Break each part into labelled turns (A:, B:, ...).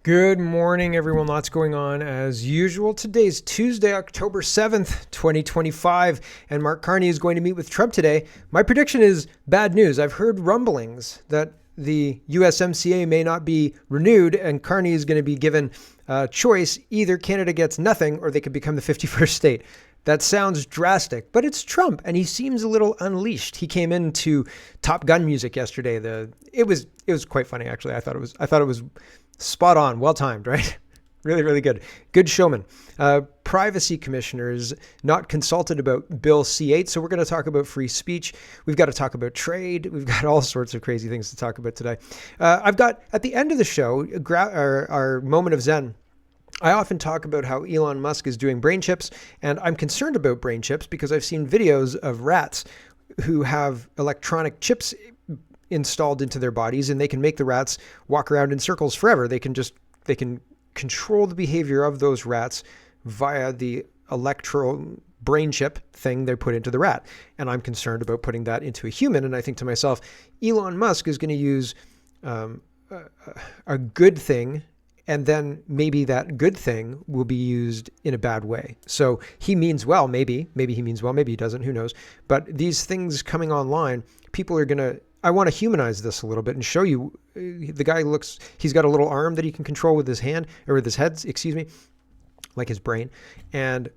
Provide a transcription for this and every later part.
A: Good morning, everyone. Lots going on as usual. Today's Tuesday, October 7th, 2025, and Mark Carney is going to meet with Trump today. My prediction is bad news. I've heard rumblings that the USMCA may not be renewed, and Carney is going to be given a choice. Either Canada gets nothing or they could become the 51st state. That sounds drastic, but it's Trump, and he seems a little unleashed. He came into Top Gun music yesterday. It was quite funny, actually. I thought it was spot on, well timed, right? Really, really good. Good showman. Privacy commissioners not consulted about Bill C-8, so we're going to talk about free speech. We've got to talk about trade. We've got all sorts of crazy things to talk about today. I've got, at the end of the show, our moment of Zen. I often talk about how Elon Musk is doing brain chips, and I'm concerned about brain chips because I've seen videos of rats who have electronic chips installed into their bodies, and they can make the rats walk around in circles forever. They can control the behavior of those rats via the electro brain chip thing they put into the rat. And I'm concerned about putting that into a human. And I think to myself, Elon Musk is going to use a good thing, and then maybe that good thing will be used in a bad way. So he means well, maybe he means well, maybe he doesn't, who knows. But these things coming online, people are going to, I want to humanize this a little bit and show you the guy he's got a little arm that he can control with his hand, or with his head, like his brain. And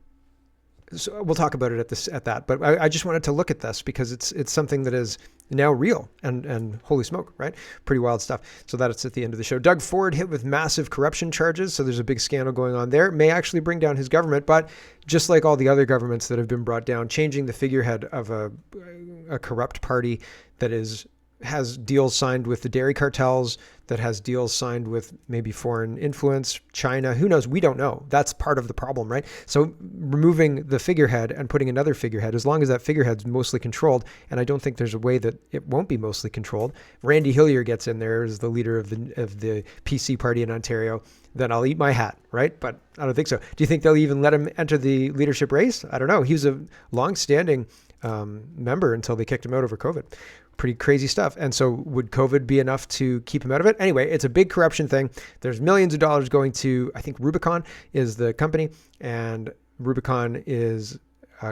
A: so we'll talk about it at that. But I just wanted to look at this because it's something that is now real and holy smoke, right? Pretty wild stuff. So that's at the end of the show. Doug Ford hit with massive corruption charges. So there's a big scandal going on there. May actually bring down his government, but just like all the other governments that have been brought down, changing the figurehead of a corrupt party that has deals signed with the dairy cartels, that has deals signed with maybe foreign influence, China, who knows? We don't know. That's part of the problem, right? So removing the figurehead and putting another figurehead, as long as that figurehead's mostly controlled, and I don't think there's a way that it won't be mostly controlled. Randy Hillier gets in there as the leader of the PC party in Ontario, then I'll eat my hat, right? But I don't think so. Do you think they'll even let him enter the leadership race? I don't know. He was a long-standing member until they kicked him out over COVID. Pretty crazy stuff. And so would COVID be enough to keep him out of it? Anyway, it's a big corruption thing. There's millions of dollars going to, I think Rubicon is the company, and Rubicon is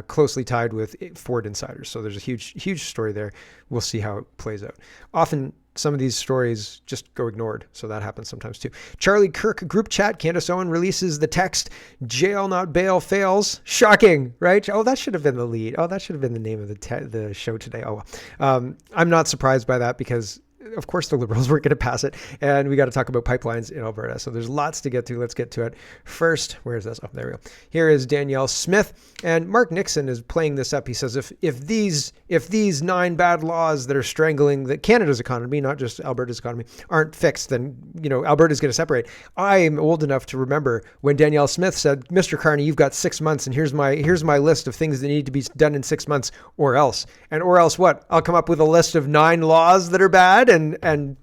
A: closely tied with Ford insiders. So there's a huge story there. We'll see how it plays out. Often some of these stories just go ignored. So that happens sometimes too. Charlie Kirk group chat. Candace Owen releases the text, "Jail not bail fails." Shocking, right? Oh, that should have been the lead. Oh, that should have been the name of the show today. Oh, I'm not surprised by that because of course the Liberals weren't going to pass it. And we got to talk about pipelines in Alberta. So there's lots to get to. Let's get to it. First, where is this? Oh, there we go. Here is Danielle Smith. And Mark Nixon is playing this up. He says, if these 9 bad laws that are strangling Canada's economy, not just Alberta's economy, aren't fixed, then, Alberta's going to separate. I'm old enough to remember when Danielle Smith said, "Mr. Carney, you've got 6 months, and here's my list of things that need to be done in 6 months, or else." And or else what? I'll come up with a list of 9 laws that are bad and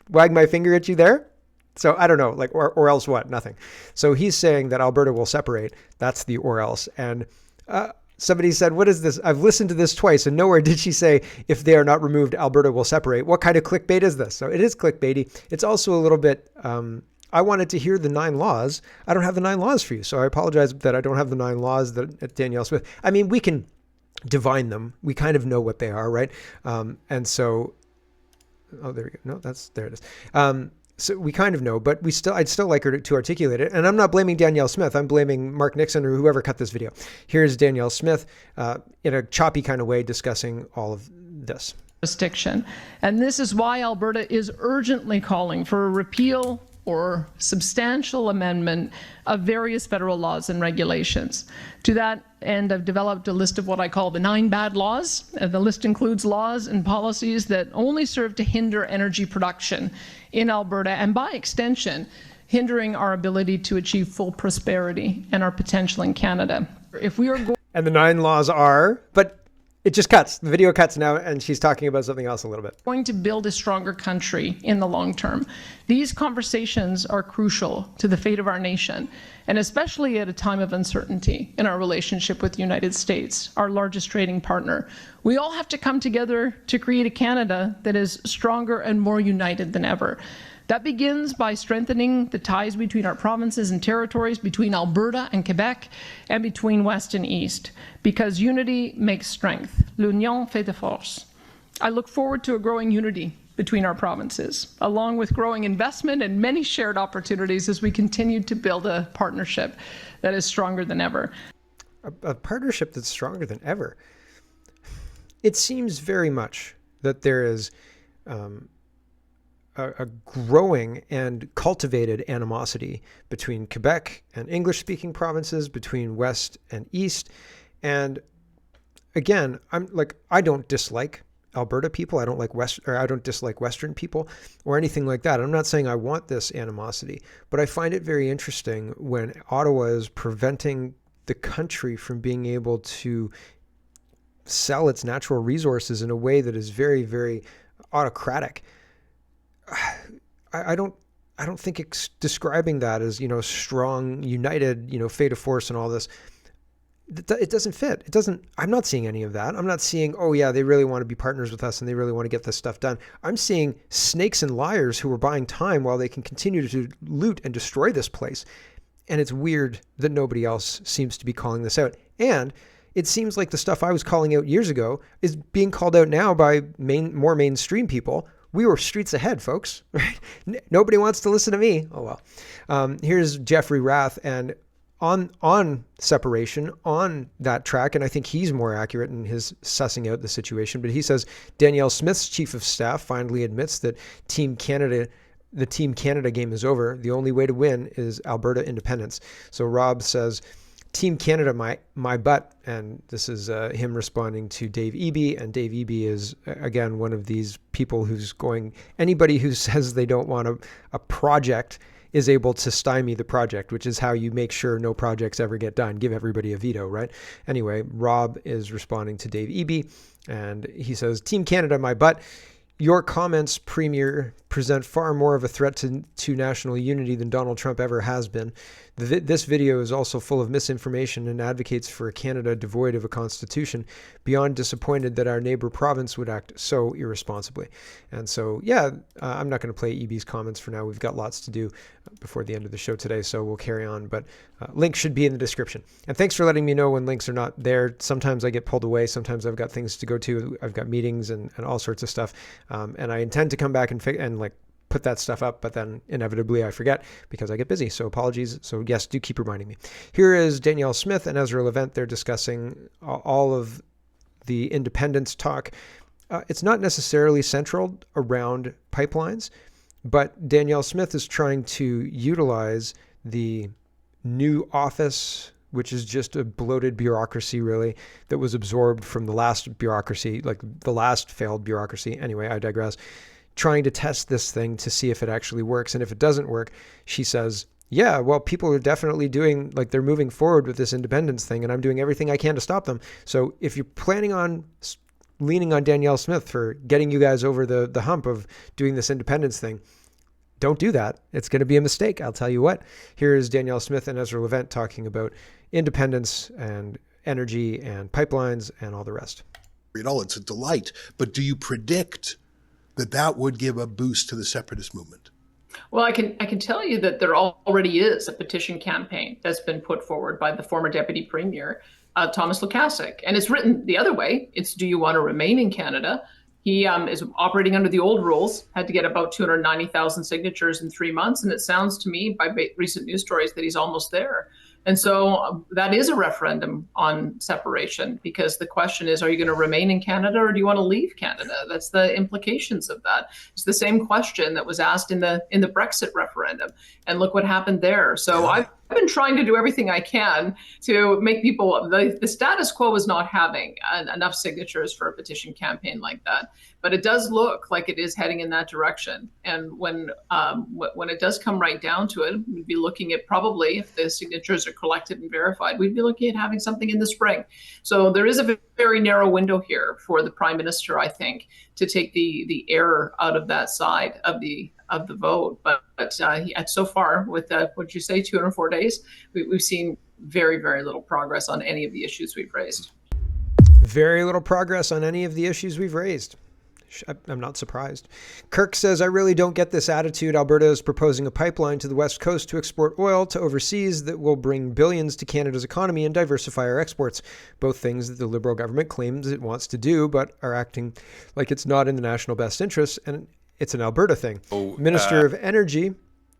A: wag my finger at you there. So I don't know, or else what? Nothing. So he's saying that Alberta will separate. That's the or else. And somebody said, "What is this? I've listened to this twice, and nowhere did she say if they are not removed, Alberta will separate." What kind of clickbait is this? So it is clickbaity. It's also a little bit, I wanted to hear the 9 laws. I don't have the 9 laws for you. So I apologize that I don't have the 9 laws that Danielle Smith. I mean, we can divine them. We kind of know what they are, right? And so, oh, there we go. No, there it is. So we kind of know, but I'd still like her to articulate it. And I'm not blaming Danielle Smith. I'm blaming Mark Nixon or whoever cut this video. Here's Danielle Smith in a choppy kind of way discussing all of this.
B: Jurisdiction. And this is why Alberta is urgently calling for a repeal or substantial amendment of various federal laws and regulations. To that end, I've developed a list of what I call the 9 bad laws. The list includes laws and policies that only serve to hinder energy production in Alberta, and by extension, hindering our ability to achieve full prosperity and our potential in Canada. If we are
A: and the 9 laws are, but it just cuts. The video cuts now, and she's talking about something else a little bit.
B: Going to build a stronger country in the long term. These conversations are crucial to the fate of our nation, and especially at a time of uncertainty in our relationship with the United States, our largest trading partner. We all have to come together to create a Canada that is stronger and more united than ever. That begins by strengthening the ties between our provinces and territories, between Alberta and Quebec, and between West and East, because unity makes strength. L'union fait de force. I look forward to a growing unity between our provinces, along with growing investment and many shared opportunities as we continue to build a partnership that is stronger than ever.
A: A partnership that's stronger than ever. It seems very much that there is a growing and cultivated animosity between Quebec and English-speaking provinces, between West and East. And again, I don't dislike Alberta people. I don't dislike Western people or anything like that. I'm not saying I want this animosity, but I find it very interesting when Ottawa is preventing the country from being able to sell its natural resources in a way that is very, very autocratic. I don't think it's describing that as, strong, united, fait de force and all this. It doesn't fit. It doesn't. I'm not seeing any of that. I'm not seeing, oh yeah, they really want to be partners with us and they really want to get this stuff done. I'm seeing snakes and liars who are buying time while they can continue to loot and destroy this place. And it's weird that nobody else seems to be calling this out. And it seems like the stuff I was calling out years ago is being called out now by more mainstream people. We were streets ahead, folks. Right? Nobody wants to listen to me. Oh well. Here's Jeffrey Rath, and on separation, on that track, and I think he's more accurate in his sussing out the situation, but he says Danielle Smith's chief of staff finally admits that the Team Canada game is over. The only way to win is Alberta independence. So Rob says, Team Canada, my butt. And this is him responding to Dave Eby. And Dave Eby is, again, one of these people who's going, anybody who says they don't want a project is able to stymie the project, which is how you make sure no projects ever get done. Give everybody a veto, right? Anyway, Rob is responding to Dave Eby, and he says, Team Canada, my butt. Your comments, Premier, present far more of a threat to national unity than Donald Trump ever has been. This video is also full of misinformation and advocates for a Canada devoid of a constitution, beyond disappointed that our neighbor province would act so irresponsibly. And so, yeah, I'm not going to play EB's comments for now. We've got lots to do before the end of the show today, so we'll carry on. But link should be in the description. And thanks for letting me know when links are not there. Sometimes I get pulled away. Sometimes I've got things to go to. I've got meetings and all sorts of stuff. And I intend to come back and put that stuff up, but then inevitably I forget because I get busy. So apologies. So yes, do keep reminding me. Here is Danielle Smith and Ezra Levent. They're discussing all of the independence talk. It's not necessarily central around pipelines, but Danielle Smith is trying to utilize the new office, which is just a bloated bureaucracy, really, that was absorbed from the last bureaucracy, like the last failed bureaucracy. Anyway, I digress. Trying to test this thing to see if it actually works. And if it doesn't work, she says, yeah, well, people are definitely doing, they're moving forward with this independence thing, and I'm doing everything I can to stop them. So if you're planning on leaning on Danielle Smith for getting you guys over the hump of doing this independence thing, don't do that. It's going to be a mistake. I'll tell you what. Here's Danielle Smith and Ezra Levent talking about independence and energy and pipelines and all the rest.
C: It's a delight. But do you predict that would give a boost to the separatist movement?
B: Well, I can tell you that there already is a petition campaign that's been put forward by the former Deputy Premier, Thomas Lukaszuk. And it's written the other way. It's, do you want to remain in Canada? He is operating under the old rules, had to get about 290,000 signatures in 3 months. And it sounds to me by recent news stories that he's almost there. And so that is a referendum on separation, because the question is, are you going to remain in Canada or do you want to leave Canada? That's the implications of that. It's the same question that was asked in the Brexit referendum. And look what happened there. So I've been trying to do everything I can to make people, the status quo is not having enough signatures for a petition campaign like that. But it does look like it is heading in that direction. And when it does come right down to it, we'd be looking at, probably, if the signatures are collected and verified, we'd be looking at having something in the spring. So there is a very narrow window here for the Prime Minister, I think, to take the error out of that side of the vote. But so far, with what'd you say, 204 days, we've seen very, very little progress on any of the issues we've raised.
A: Very little progress on any of the issues we've raised. I'm not surprised. Kirk says, I really don't get this attitude. Alberta is proposing a pipeline to the West Coast to export oil to overseas that will bring billions to Canada's economy and diversify our exports. Both things that the Liberal government claims it wants to do, but are acting like it's not in the national best interest, and it's an Alberta thing. Minister of Energy,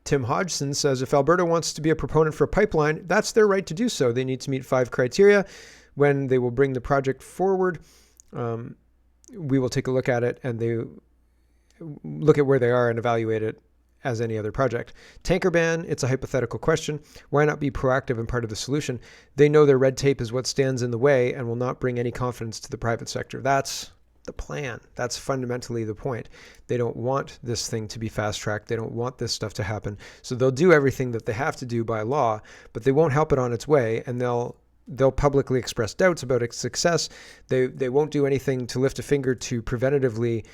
A: Tim Hodgson, says if Alberta wants to be a proponent for a pipeline, that's their right to do so. They need to meet 5 criteria. When they will bring the project forward, we will take a look at it, and they look at where they are and evaluate it as any other project. Tanker ban, it's a hypothetical question. Why not be proactive and part of the solution? They know their red tape is what stands in the way and will not bring any confidence to the private sector. That's the plan. That's fundamentally the point. They don't want this thing to be fast-tracked. They don't want this stuff to happen. So they'll do everything that they have to do by law, but they won't help it on its way, and they'll publicly express doubts about its success. They won't do anything to lift a finger to preventatively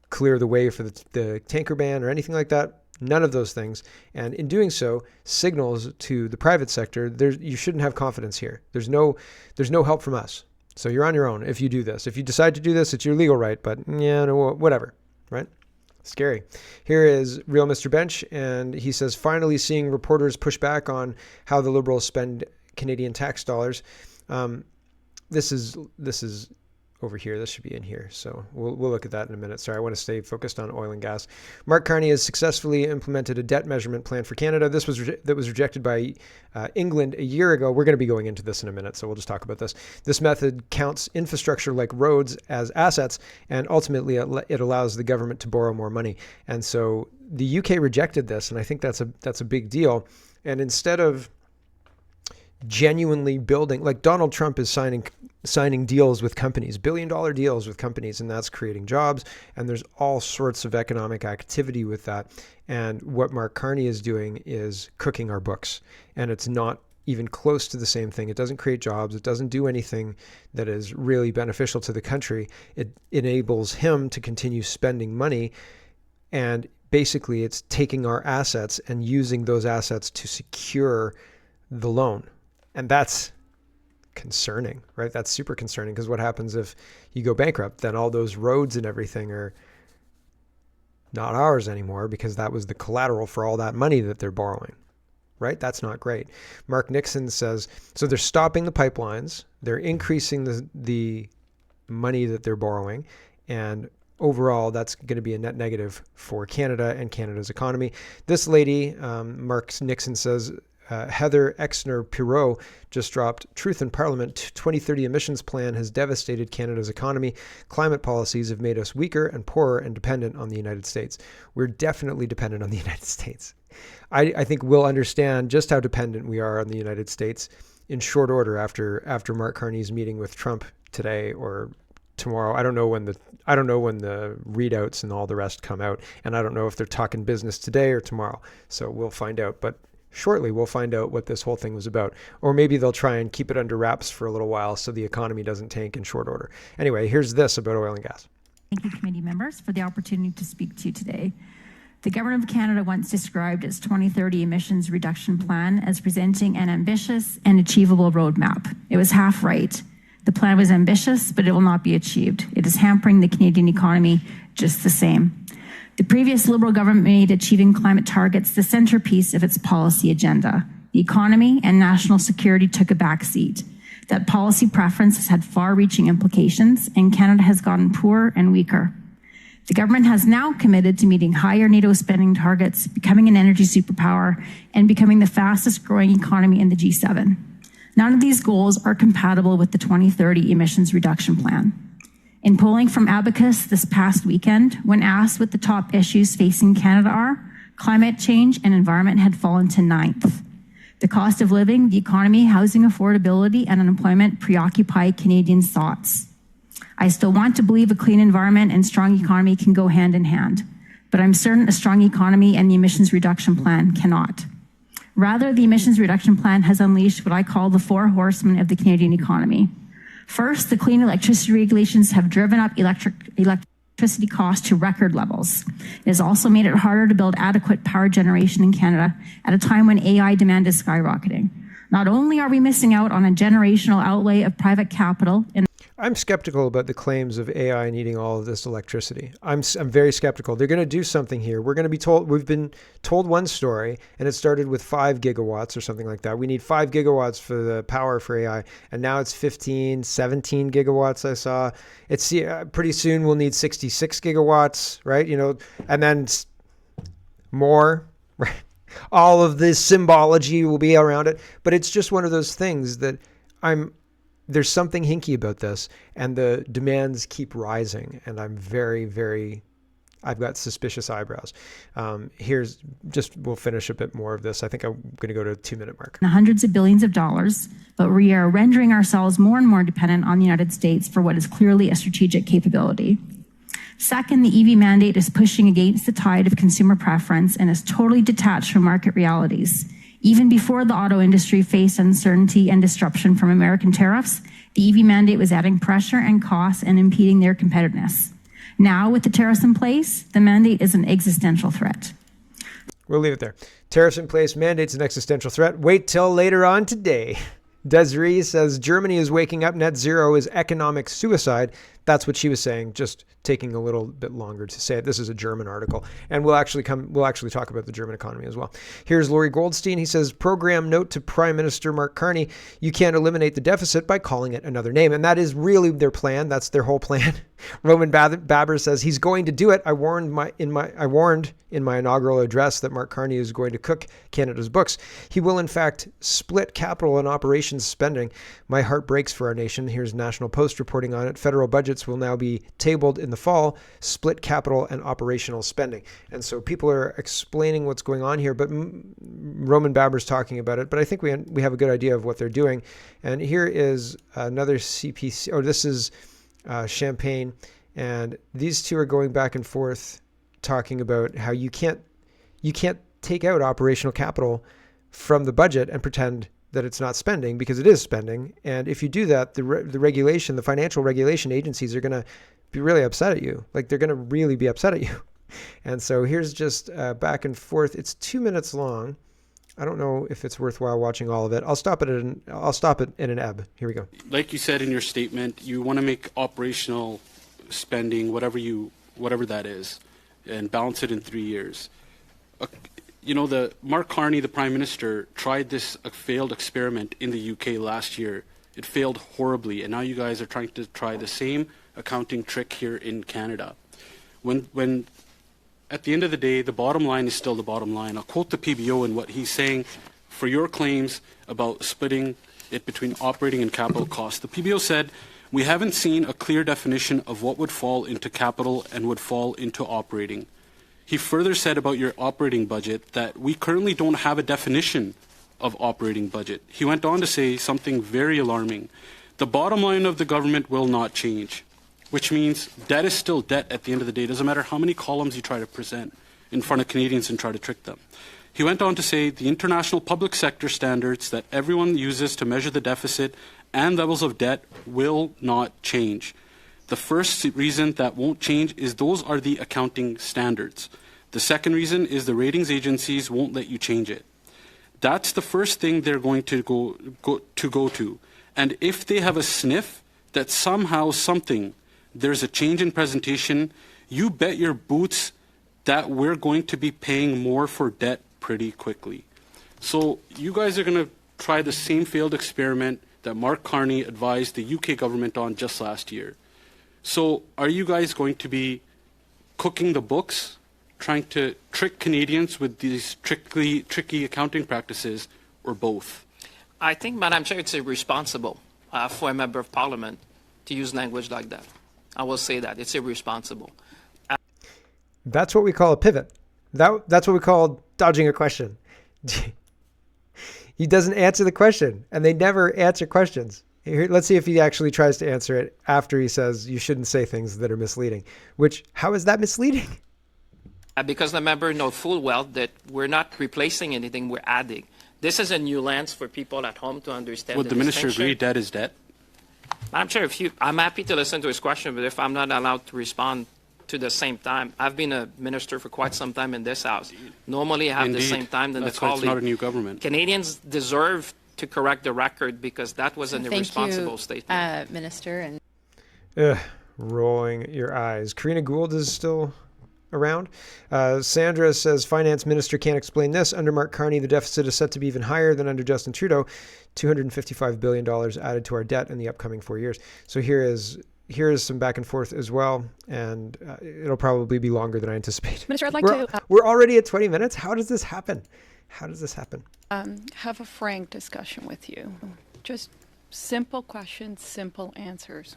A: clear the way for the tanker ban or anything like that. None of those things. And in doing so, signals to the private sector, you shouldn't have confidence here. There's no help from us. So you're on your own if you do this. If you decide to do this, it's your legal right, but yeah, no, whatever, right? Scary. Here is Real Mr. Bench, and he says, finally seeing reporters push back on how the Liberals spend Canadian tax dollars. This is over here. This should be in here. So we'll look at that in a minute. Sorry, I want to stay focused on oil and gas. Mark Carney has successfully implemented a debt measurement plan for Canada. This was rejected by England a year ago. We're going to be going into this in a minute, so we'll just talk about this. This method counts infrastructure like roads as assets, and ultimately it allows the government to borrow more money. And so the UK rejected this, and I think that's a big deal. And instead of genuinely building, like Donald Trump is signing deals with companies, billion-dollar deals with companies, and that's creating jobs, and there's all sorts of economic activity with that. And what Mark Carney is doing is cooking our books, and it's not even close to the same thing. It doesn't create jobs. It doesn't do anything that is really beneficial to the country. It enables him to continue spending money, and basically it's taking our assets and using those assets to secure the loan. And that's concerning, right? That's super concerning, because what happens if you go bankrupt? Then all those roads and everything are not ours anymore, because that was the collateral for all that money that they're borrowing, right? That's not great. Mark Nixon says, so they're stopping the pipelines, they're increasing the money that they're borrowing, and overall, that's going to be a net negative for Canada and Canada's economy. This lady, Mark Nixon says, Heather Exner-Pirot just dropped Truth in Parliament. 2030 emissions plan has devastated Canada's economy. Climate policies have made us weaker and poorer and dependent on the United States. We're definitely dependent on the United States. I think we'll understand just how dependent we are on the United States in short order after Mark Carney's meeting with Trump today or tomorrow. I don't know when the readouts and all the rest come out, and I don't know if they're talking business today or tomorrow. So we'll find out. But shortly, we'll find out what this whole thing was about. Or maybe they'll try and keep it under wraps for a little while so the economy doesn't tank in short order. Anyway, here's this about oil and gas.
D: Thank you, committee members, for the opportunity to speak to you today. The Government of Canada once described its 2030 emissions reduction plan as presenting an ambitious and achievable roadmap. It was half right. The plan was ambitious, but it will not be achieved. It is hampering the Canadian economy just the same. The previous Liberal government made achieving climate targets the centerpiece of its policy agenda. The economy and national security took a back seat. That policy preference has had far-reaching implications, and Canada has gotten poorer and weaker. The government has now committed to meeting higher NATO spending targets, becoming an energy superpower, and becoming the fastest-growing economy in the G7. None of these goals are compatible with the 2030 emissions reduction plan. In polling from Abacus this past weekend, when asked what the top issues facing Canada are, climate change and environment had fallen to 9th. The cost of living, the economy, housing affordability, and unemployment preoccupy Canadians' thoughts. I still want to believe a clean environment and strong economy can go hand in hand, but I'm certain a strong economy and the emissions reduction plan cannot. Rather, the emissions reduction plan has unleashed what I call the 4 horsemen of the Canadian economy. First, the clean electricity regulations have driven up electricity costs to record levels. It has also made it harder to build adequate power generation in Canada at a time when AI demand is skyrocketing. Not only are we missing out on a generational outlay of private capital in
A: I'm skeptical about the claims of AI needing all of this electricity. I'm very skeptical. They're going to do something here. We've been told one story, and it started with 5 gigawatts or something like that. We need 5 gigawatts for the power for AI, and now it's 15, 17 gigawatts. I saw it's pretty soon we'll need 66 gigawatts, right? And then more, right? All of this symbology will be around it, but it's just one of those things that there's something hinky about this, and the demands keep rising, and I'm I've got suspicious eyebrows. We'll finish a bit more of this. I think I'm going to go to a 2-minute mark.
D: Hundreds of billions of dollars, but we are rendering ourselves more and more dependent on the United States for what is clearly a strategic capability. Second, the EV mandate is pushing against the tide of consumer preference and is totally detached from market realities. Even before the auto industry faced uncertainty and disruption from American tariffs, the EV mandate was adding pressure and costs and impeding their competitiveness. Now, with the tariffs in place, the mandate is an existential threat.
A: We'll leave it there. Tariffs in place, mandates an existential threat. Wait till later on today. Desiree says Germany is waking up. Net zero is economic suicide. That's what she was saying, just taking a little bit longer to say it. This is a German article, and we'll actually talk about the German economy as well. Here's Laurie Goldstein. He says, program note to Prime Minister Mark Carney, you can't eliminate the deficit by calling it another name. And that is really their plan. That's their whole plan. Roman Baber says he's going to do it. I warned in my inaugural address that Mark Carney is going to cook Canada's books. He will, in fact, split capital and operations spending. My heart breaks for our nation. Here's National Post reporting on it. Federal budgets will now be tabled in the fall, split capital and operational spending. And so people are explaining what's going on here, but Roman Baber's talking about it. But I think we have a good idea of what they're doing. And here is another CPC. Oh, this is Champagne, and these two are going back and forth talking about how you can't take out operational capital from the budget and pretend that it's not spending, because it is spending. And if you do that, the financial regulation agencies are going to be really upset at you. Like, they're going to really be upset at you. And so here's just back and forth. It's 2 minutes long. I don't know if it's worthwhile watching all of it. I'll stop it in an ebb. Here we go.
E: Like you said in your statement, you want to make operational spending whatever that is, and balance it in 3 years. The Mark Carney, the Prime Minister, tried this failed experiment in the UK last year. It failed horribly, and now you guys are trying to try the same accounting trick here in Canada. When at the end of the day, the bottom line is still the bottom line. I'll quote the PBO and what he's saying for your claims about splitting it between operating and capital costs. The PBO said, we haven't seen a clear definition of what would fall into capital and would fall into operating. He further said about your operating budget that we currently don't have a definition of operating budget. He went on to say something very alarming. The bottom line of the government will not change, which means debt is still debt at the end of the day. It doesn't matter how many columns you try to present in front of Canadians and try to trick them. He went on to say the international public sector standards that everyone uses to measure the deficit and levels of debt will not change. The first reason that won't change is those are the accounting standards. The second reason is the ratings agencies won't let you change it. That's the first thing they're going to go to. And if they have a sniff that somehow there's a change in presentation, you bet your boots that we're going to be paying more for debt pretty quickly. So you guys are going to try the same failed experiment that Mark Carney advised the UK government on just last year. So are you guys going to be cooking the books, trying to trick Canadians with these tricky accounting practices, or both?
F: I think, Madam Chair, it's irresponsible for a member of Parliament to use language like that. I will say that. It's irresponsible.
A: That's what we call a pivot. That's what we call dodging a question. He doesn't answer the question, and they never answer questions. Here, let's see if he actually tries to answer it after he says you shouldn't say things that are misleading. How is that misleading?
F: Because the member knows full well that we're not replacing anything, we're adding. This is a new lens for people at home to understand.
E: Would the minister agree debt is debt?
F: Madam Chair, I'm happy to listen to his question, but if I'm not allowed to respond to the same time, I've been a minister for quite some time in this House. Normally I have the same time than
E: That's
F: the colleague.
E: That's why it's not a new government.
F: Canadians deserve to correct the record because that was an irresponsible statement.
G: Minister.
A: Ugh, rolling your eyes. Karina Gould is still around. Sandra says, Finance Minister can't explain this. Under Mark Carney, the deficit is set to be even higher than under Justin Trudeau. $255 billion added to our debt in the upcoming 4 years. So here is some back and forth as well, and it'll probably be longer than I anticipate.
G: Minister, I'd like
A: We're already at 20 minutes. How does this happen?
G: have a frank discussion with you. Just simple questions, simple answers.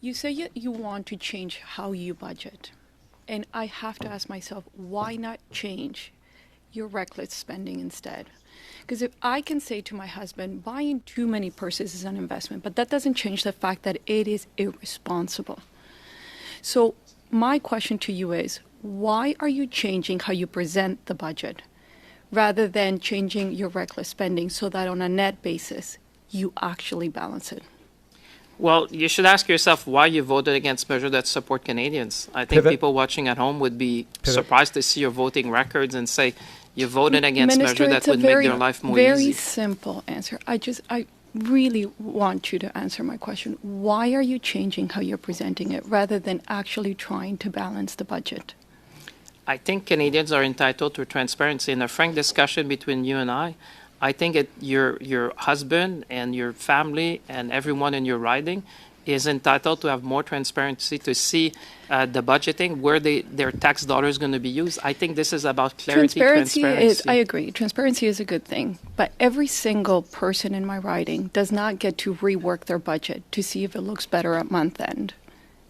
G: You say you want to change how you budget. And I have to ask myself, why not change your reckless spending instead? Because if I can say to my husband, buying too many purses is an investment, but that doesn't change the fact that it is irresponsible. So my question to you is, why are you changing how you present the budget rather than changing your reckless spending so that on a net basis, you actually balance it?
F: Well, you should ask yourself why you voted against measures that support Canadians. I think people watching at home would be surprised to see your voting records and say you voted against measures that would make their life more
G: very
F: easy.
G: Simple answer. I really want you to answer my question. Why are you changing how you're presenting it rather than actually trying to balance the budget?
F: I think Canadians are entitled to transparency. In a frank discussion between you and I think your husband and your family and everyone in your riding is entitled to have more transparency to see the budgeting, where their tax dollars going to be used. I think this is about clarity, transparency.
G: I agree. Transparency is a good thing. But every single person in my riding does not get to rework their budget to see if it looks better at month end.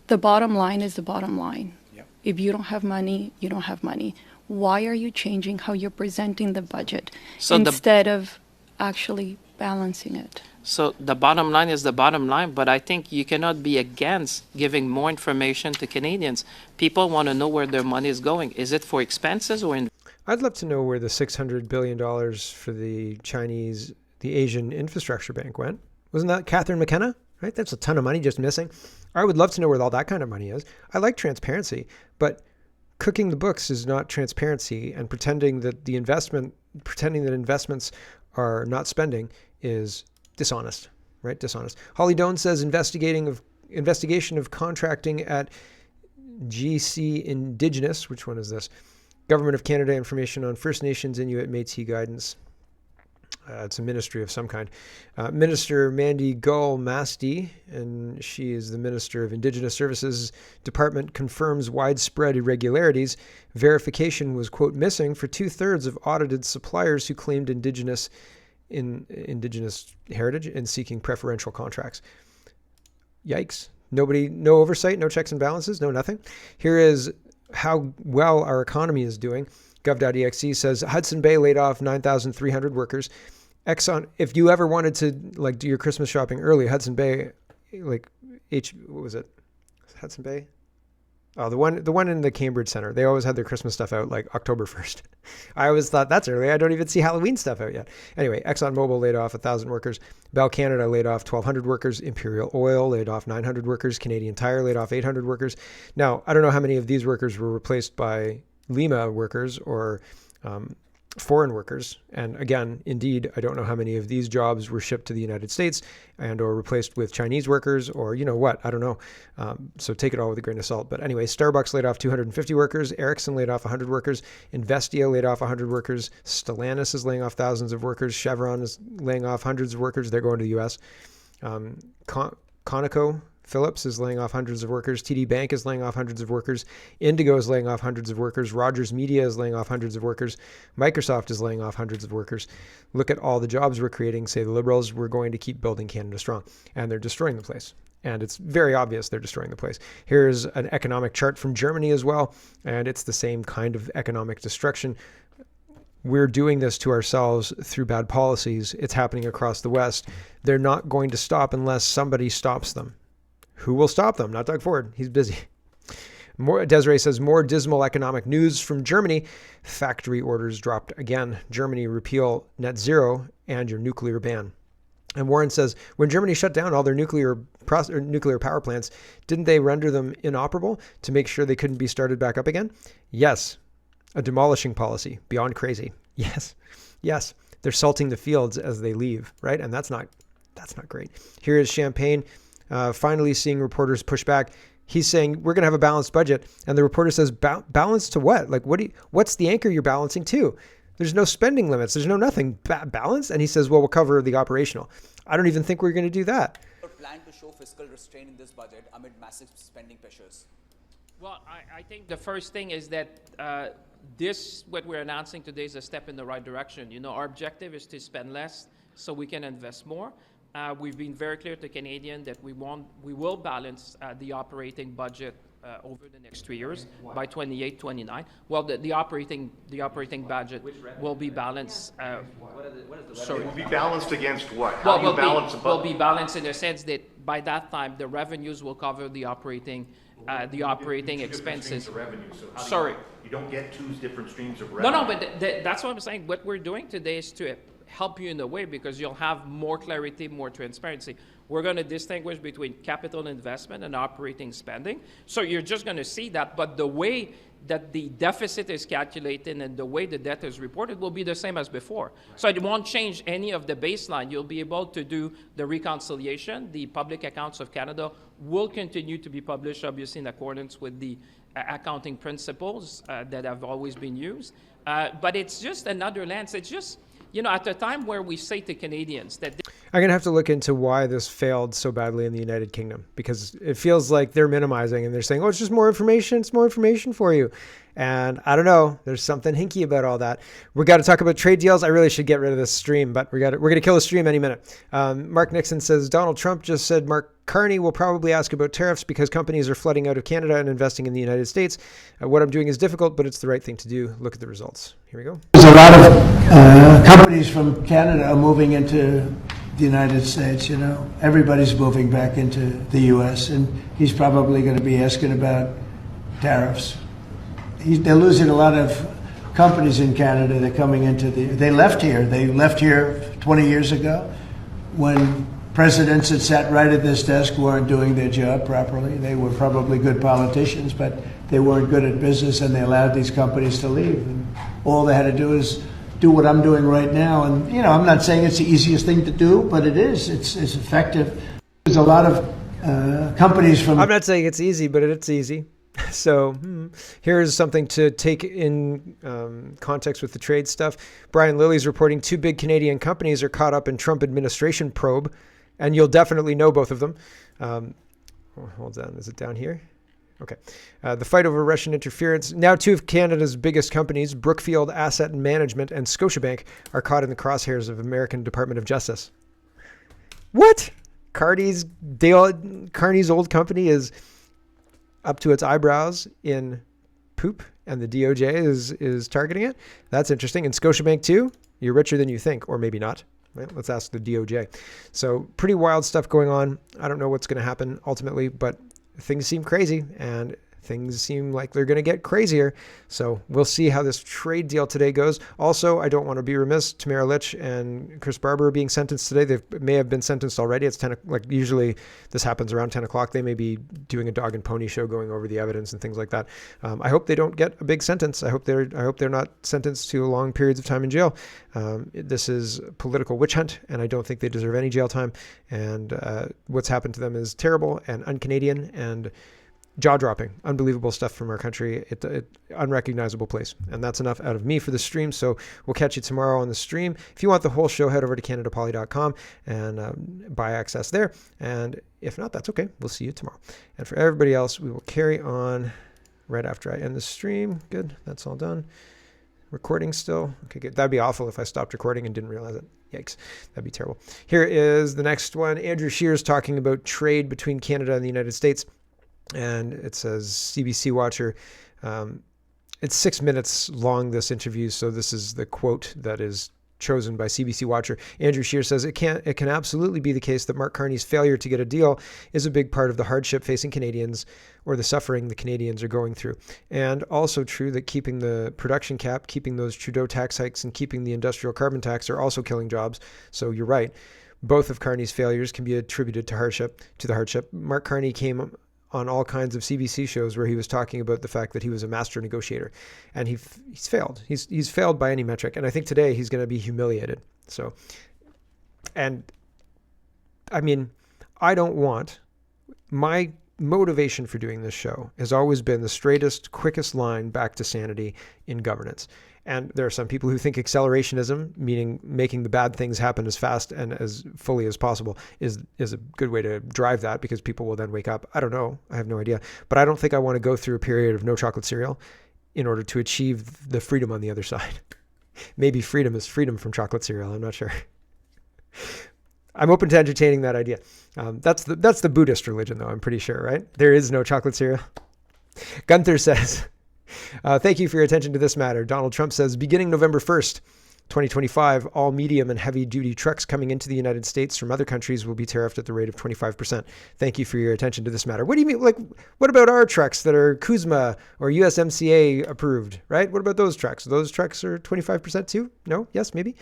G: The bottom line is the bottom line. Yep. If you don't have money, you don't have money. Why are you changing how you're presenting the budget instead of actually balancing it?
F: So the bottom line is the bottom line, but I think you cannot be against giving more information to Canadians. People want to know where their money is going. Is it for expenses or in?
A: I'd love to know where the $600 billion for the Asian Infrastructure Bank went. Wasn't that Catherine McKenna? Right? That's a ton of money just missing. I would love to know where all that kind of money is. I like transparency, but cooking the books is not transparency, and pretending that investments are not spending is dishonest, right? Dishonest. Holly Doan says investigation of contracting at GC Indigenous. Which one is this? Government of Canada information on First Nations, Inuit, Métis guidance. It's a ministry of some kind. Minister Mandy Gull Masti, and she is the Minister of Indigenous Services Department, confirms widespread irregularities. Verification was, quote, missing for 2/3 of audited suppliers who claimed Indigenous heritage in seeking preferential contracts. Yikes. No oversight, no checks and balances, no nothing. Here is how well our economy is doing. Gov.exe says Hudson Bay laid off 9,300 workers. Exxon, if you ever wanted to do your Christmas shopping early, Hudson Bay, what was it? Hudson Bay? Oh, the one in the Cambridge Center. They always had their Christmas stuff out October 1st. I always thought that's early. I don't even see Halloween stuff out yet. Anyway, ExxonMobil laid off 1,000 workers. Bell Canada laid off 1,200 workers. Imperial Oil laid off 900 workers. Canadian Tire laid off 800 workers. Now, I don't know how many of these workers were replaced by Lima workers or foreign workers. And again, indeed, I don't know how many of these jobs were shipped to the United States and or replaced with Chinese workers or you know what, I don't know. So take it all with a grain of salt. But anyway, Starbucks laid off 250 workers. Ericsson laid off 100 workers. Investia laid off 100 workers. Stellantis is laying off thousands of workers. Chevron is laying off hundreds of workers. They're going to the U.S. Conoco Phillips is laying off hundreds of workers. TD Bank is laying off hundreds of workers. Indigo is laying off hundreds of workers. Rogers Media is laying off hundreds of workers. Microsoft is laying off hundreds of workers. Look at all the jobs we're creating, say the Liberals. We're going to keep building Canada strong. And they're destroying the place. And it's very obvious they're destroying the place. Here's an economic chart from Germany as well. And it's the same kind of economic destruction. We're doing this to ourselves through bad policies. It's happening across the West. They're not going to stop unless somebody stops them. Who will stop them? Not Doug Ford. He's busy. Desiree says, more dismal economic news from Germany. Factory orders dropped again. Germany repeal net zero and your nuclear ban. And Warren says, when Germany shut down all their nuclear power plants, didn't they render them inoperable to make sure they couldn't be started back up again? Yes. A demolishing policy. Beyond crazy. Yes. Yes. They're salting the fields as they leave, right? And that's not great. Here is Champagne. finally seeing reporters push back. He's saying we're going to have a balanced budget. And the reporter says, balance to what? Like, what's the anchor you're balancing to? There's no spending limits. There's no nothing. Balance? And he says, well, we'll cover the operational. I don't even think we're going to do that.
H: Plan to show fiscal restraint in this budget amid massive spending pressures?
F: Well, I think the first thing is that what we're announcing today is a step in the right direction. You know, our objective is to spend less so we can invest more. We've been very clear to Canadians that we will balance the operating budget over the next 3 years by 28, 29. Well, the operating budget will be balanced. Sorry.
I: It will be balanced against what?
F: Well,
I: How do you balance the budget?
F: will be balanced in the sense that by that time the revenues will cover the operating expenses. Sorry.
I: You don't get two different streams of revenue.
F: No, but that's what I'm saying. What we're doing today is to help you in a way because you'll have more clarity, more transparency. We're going to distinguish between capital investment and operating spending. So you're just going to see that, but the way that the deficit is calculated and the way the debt is reported will be the same as before. So it won't change any of the baseline. You'll be able to do the reconciliation. The Public Accounts of Canada will continue to be published, obviously, in accordance with the accounting principles that have always been used. But it's just another lens. It's just, you know, at the time where we say to Canadians that
A: I'm going to have to look into why this failed so badly in the United Kingdom, because it feels like they're minimizing and they're saying, oh, it's just more information. It's more information for you. And I don't know. There's something hinky about all that. We got to talk about trade deals. I really should get rid of this stream, but we're going to kill the stream any minute. Mark Nixon says, Donald Trump just said Mark Carney will probably ask about tariffs because companies are flooding out of Canada and investing in the United States. What I'm doing is difficult, but it's the right thing to do. Look at the results. Here we go.
J: There's a lot of companies from Canada are moving into the United States, you know. Everybody's moving back into the U.S., and he's probably going to be asking about tariffs. They're losing a lot of companies in Canada. They're coming into they left here. They left here 20 years ago when presidents that sat right at this desk weren't doing their job properly. They were probably good politicians, but they weren't good at business, and they allowed these companies to leave. And all they had to do is do what I'm doing right now. And, you know, I'm not saying it's the easiest thing to do, but it is. It's effective. There's a lot of companies from...
A: I'm not saying it's easy, but it's easy. So here's something to take in context with the trade stuff. Brian Lilly's reporting 2 big Canadian companies are caught up in Trump administration probe, and you'll definitely know both of them. Hold on. Is it down here? Okay. The fight over Russian interference. Now 2 of Canada's biggest companies, Brookfield Asset Management and Scotiabank, are caught in the crosshairs of American Department of Justice. What? Carney's old company is up to its eyebrows in poop, and the DOJ is targeting it. That's interesting. And Scotiabank too? You're richer than you think, or maybe not. Right? Let's ask the DOJ. So pretty wild stuff going on. I don't know what's going to happen ultimately, but things seem crazy, and things seem like they're going to get crazier. So we'll see how this trade deal today goes. Also, I don't want to be remiss. Tamara Lich and Chris Barber are being sentenced today. They may have been sentenced already. It's 10, like usually this happens around 10 o'clock. They may be doing a dog and pony show going over the evidence and things like that. I hope they don't get a big sentence. I hope they're not sentenced to long periods of time in jail. This is a political witch hunt, and I don't think they deserve any jail time. And what's happened to them is terrible and un-Canadian and jaw-dropping, unbelievable stuff from our country. It unrecognizable place. And that's enough out of me for the stream. So we'll catch you tomorrow on the stream. If you want the whole show, head over to CanadaPoly.com and buy access there. And if not, that's okay. We'll see you tomorrow. And for everybody else, we will carry on right after I end the stream. Good. That's all done. Recording still. Okay, good. That'd be awful if I stopped recording and didn't realize it. Yikes. That'd be terrible. Here is the next one. Andrew Scheer's talking about trade between Canada and the United States. And it says CBC Watcher. It's 6 minutes long, this interview. So this is the quote that is chosen by CBC Watcher. Andrew Scheer says, it can absolutely be the case that Mark Carney's failure to get a deal is a big part of the hardship facing Canadians, or the suffering the Canadians are going through. And also true that keeping the production cap, keeping those Trudeau tax hikes, and keeping the industrial carbon tax are also killing jobs. So you're right. Both of Carney's failures can be attributed to the hardship. Mark Carney came on all kinds of CBC shows where he was talking about the fact that he was a master negotiator, and he's failed. He's failed by any metric. And I think today he's going to be humiliated. So, and I mean, I don't want my motivation for doing this show has always been the straightest, quickest line back to sanity in governance. And there are some people who think accelerationism, meaning making the bad things happen as fast and as fully as possible, is a good way to drive that, because people will then wake up. I don't know. I have no idea. But I don't think I want to go through a period of no chocolate cereal in order to achieve the freedom on the other side. Maybe freedom is freedom from chocolate cereal. I'm not sure. I'm open to entertaining that idea. That's the Buddhist religion, though, I'm pretty sure, right? There is no chocolate cereal. Gunther says, thank you for your attention to this matter. Donald Trump says, beginning November 1st, 2025, all medium and heavy duty trucks coming into the United States from other countries will be tariffed at the rate of 25%. Thank you for your attention to this matter. What do you mean? Like, what about our trucks that are CUSMA or USMCA approved, right? What about those trucks? Those trucks are 25% too? No? Yes? Maybe?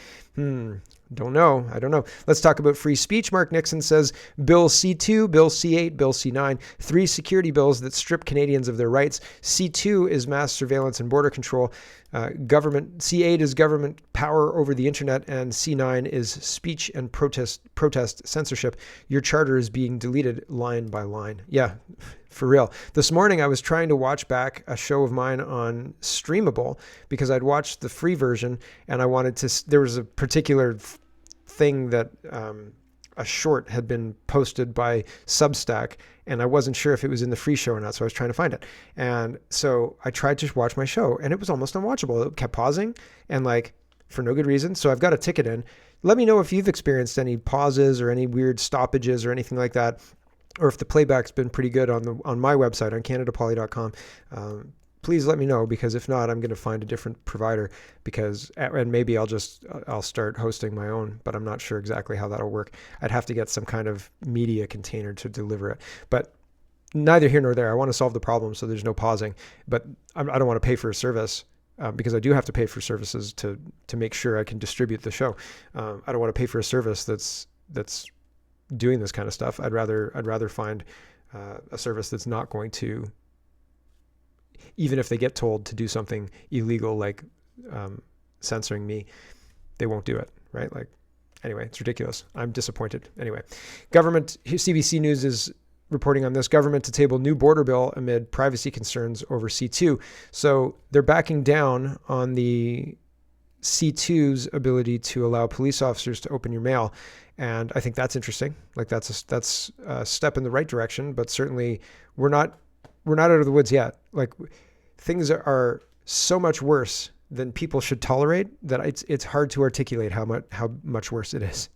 A: Don't know. I don't know. Let's talk about free speech. Mark Nixon says Bill C2, Bill C8, Bill C9, 3 security bills that strip Canadians of their rights. C2 is mass surveillance and border control. Government C8 is government power over the internet, and C9 is speech and protest censorship. Your charter is being deleted line by line. Yeah, for real. This morning I was trying to watch back a show of mine on Streamable because I'd watched the free version and I wanted to. There was a particular thing that a short had been posted by Substack, and I wasn't sure if it was in the free show or not, so I was trying to find it. And so I tried to watch my show, and it was almost unwatchable. It kept pausing, and like for no good reason. So I've got a ticket in. Let me know if you've experienced any pauses or any weird stoppages or anything like that, or if the playback's been pretty good on my website on CanadaPoly.com. Please let me know, because if not, I'm going to find a different provider, and maybe I'll start hosting my own, but I'm not sure exactly how that'll work. I'd have to get some kind of media container to deliver it, but neither here nor there. I want to solve the problem so there's no pausing, but I don't want to pay for a service because I do have to pay for services to make sure I can distribute the show. I don't want to pay for a service that's doing this kind of stuff. I'd rather find a service that's not going to, even if they get told to do something illegal like censoring me, they won't do it, right? Like, anyway, it's ridiculous. I'm disappointed. Anyway, government, CBC News is reporting on this. Government to table new border bill amid privacy concerns over C2. So they're backing down on the C2's ability to allow police officers to open your mail. And I think that's interesting. Like that's a step in the right direction, but certainly we're not out of the woods yet. Like, things are so much worse than people should tolerate that it's hard to articulate how much worse it is.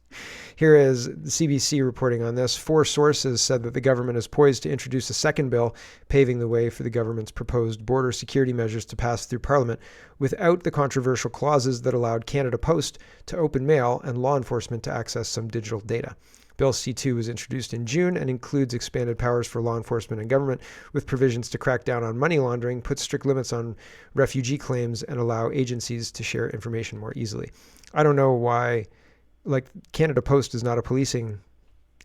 A: Here is the CBC reporting on this. 4 sources said that the government is poised to introduce a second bill, paving the way for the government's proposed border security measures to pass through Parliament without the controversial clauses that allowed Canada Post to open mail and law enforcement to access some digital data. Bill C2 was introduced in June and includes expanded powers for law enforcement and government, with provisions to crack down on money laundering, put strict limits on refugee claims, and allow agencies to share information more easily. I don't know why, like, Canada Post is not a policing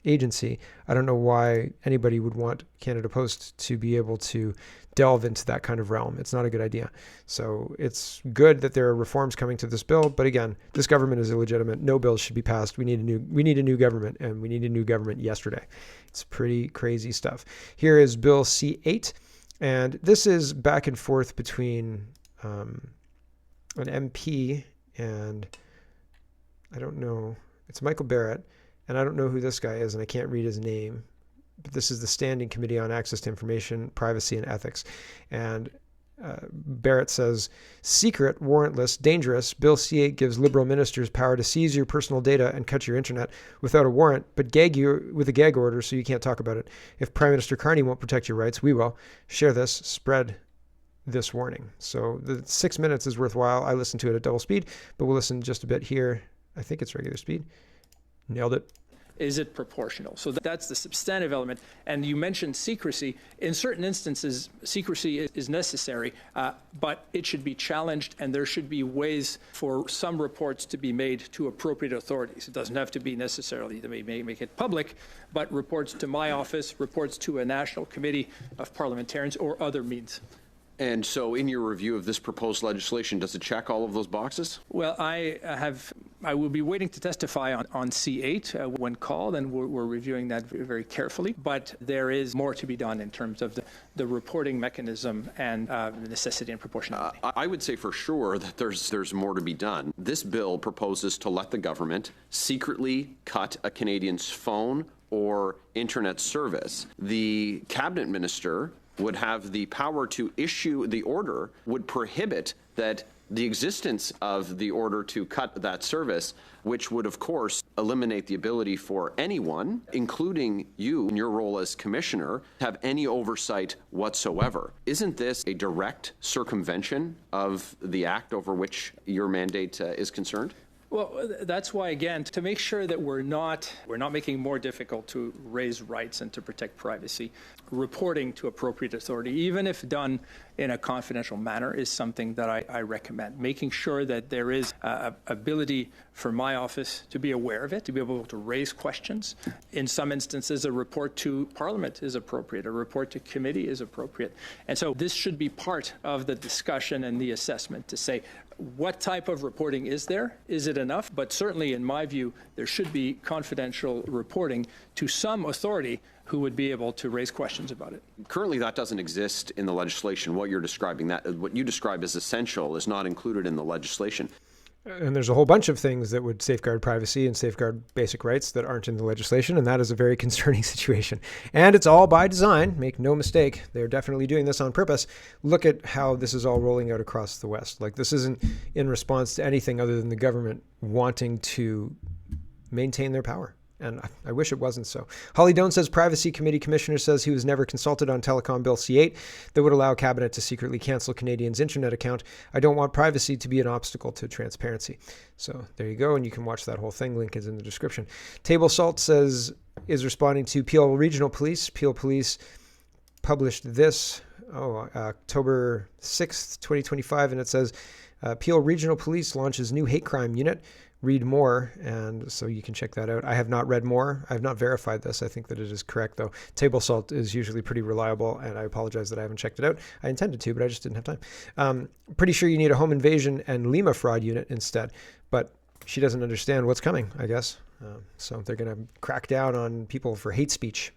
A: agency. I don't know why anybody would want Canada Post to be able to delve into that kind of realm. It's not a good idea. So it's good that there are reforms coming to this bill, but again, this government is illegitimate. No bills should be passed. We need a new government, and we need a new government yesterday. It's pretty crazy stuff. Here is Bill C8, and this is back and forth between an MP and I don't know. It's Michael Barrett, and I don't know who this guy is, and I can't read his name. But this is the Standing Committee on Access to Information, Privacy, and Ethics. And Barrett says, secret, warrantless, dangerous. Bill C8 gives Liberal ministers power to seize your personal data and cut your internet without a warrant, but gag you with a gag order so you can't talk about it. If Prime Minister Carney won't protect your rights, we will. Share this, spread this warning. So the 6 minutes is worthwhile. I listened to it at double speed, but we'll listen just a bit here. I think it's regular speed. Nailed it.
K: Is it proportional? So that's the substantive element. And you mentioned secrecy. In certain instances, secrecy is necessary, but it should be challenged, and there should be ways for some reports to be made to appropriate authorities. It doesn't have to be necessarily that they may make it public, but reports to my office, reports to a national committee of parliamentarians, or other means.
L: And so in your review of this proposed legislation, does it check all of those boxes?
K: Well, I will be waiting to testify on C8 when called, and we're reviewing that very carefully. But there is more to be done in terms of the reporting mechanism and the necessity and proportionality.
L: I would say for sure that there's more to be done. This bill proposes to let the government secretly cut a Canadian's phone or internet service. The cabinet minister would have the power to issue the order, would prohibit that the existence of the order to cut that service, which would, of course, eliminate the ability for anyone, including you in your role as commissioner, to have any oversight whatsoever. Isn't this a direct circumvention of the act over which your mandate is concerned?
K: Well, that's why, again, to make sure that we're not making it more difficult to raise rights and to protect privacy, reporting to appropriate authority, even if done in a confidential manner, is something that I recommend. Making sure that there is ability for my office to be aware of it, to be able to raise questions. In some instances, a report to Parliament is appropriate. A report to committee is appropriate. And so this should be part of the discussion and the assessment to say, what type of reporting is there? Is it enough? But certainly, in my view, there should be confidential reporting to some authority who would be able to raise questions about it.
L: Currently, that doesn't exist in the legislation. What you're describing, what you describe as essential, is not included in the legislation.
A: And there's a whole bunch of things that would safeguard privacy and safeguard basic rights that aren't in the legislation, and that is a very concerning situation. And it's all by design, make no mistake. They're definitely doing this on purpose. Look at how this is all rolling out across the West. Like, this isn't in response to anything other than the government wanting to maintain their power. And I wish it wasn't so. Holly Doan says Privacy Committee Commissioner says he was never consulted on Telecom Bill C8 that would allow Cabinet to secretly cancel Canadians' internet account. I don't want privacy to be an obstacle to transparency. So there you go, and you can watch that whole thing. Link is in the description. Table Salt says is responding to Peel Regional Police. Peel Police published this October 6th, 2025, and it says Peel Regional Police launches new hate crime unit. Read more, and so you can check that out. I have not read more. I have not verified this. I think that it is correct, though. Table Salt is usually pretty reliable, and I apologize that I haven't checked it out. I intended to, but I just didn't have time. Pretty sure you need a home invasion and Lima fraud unit instead, but she doesn't understand what's coming, I guess. So they're going to crack down on people for hate speech.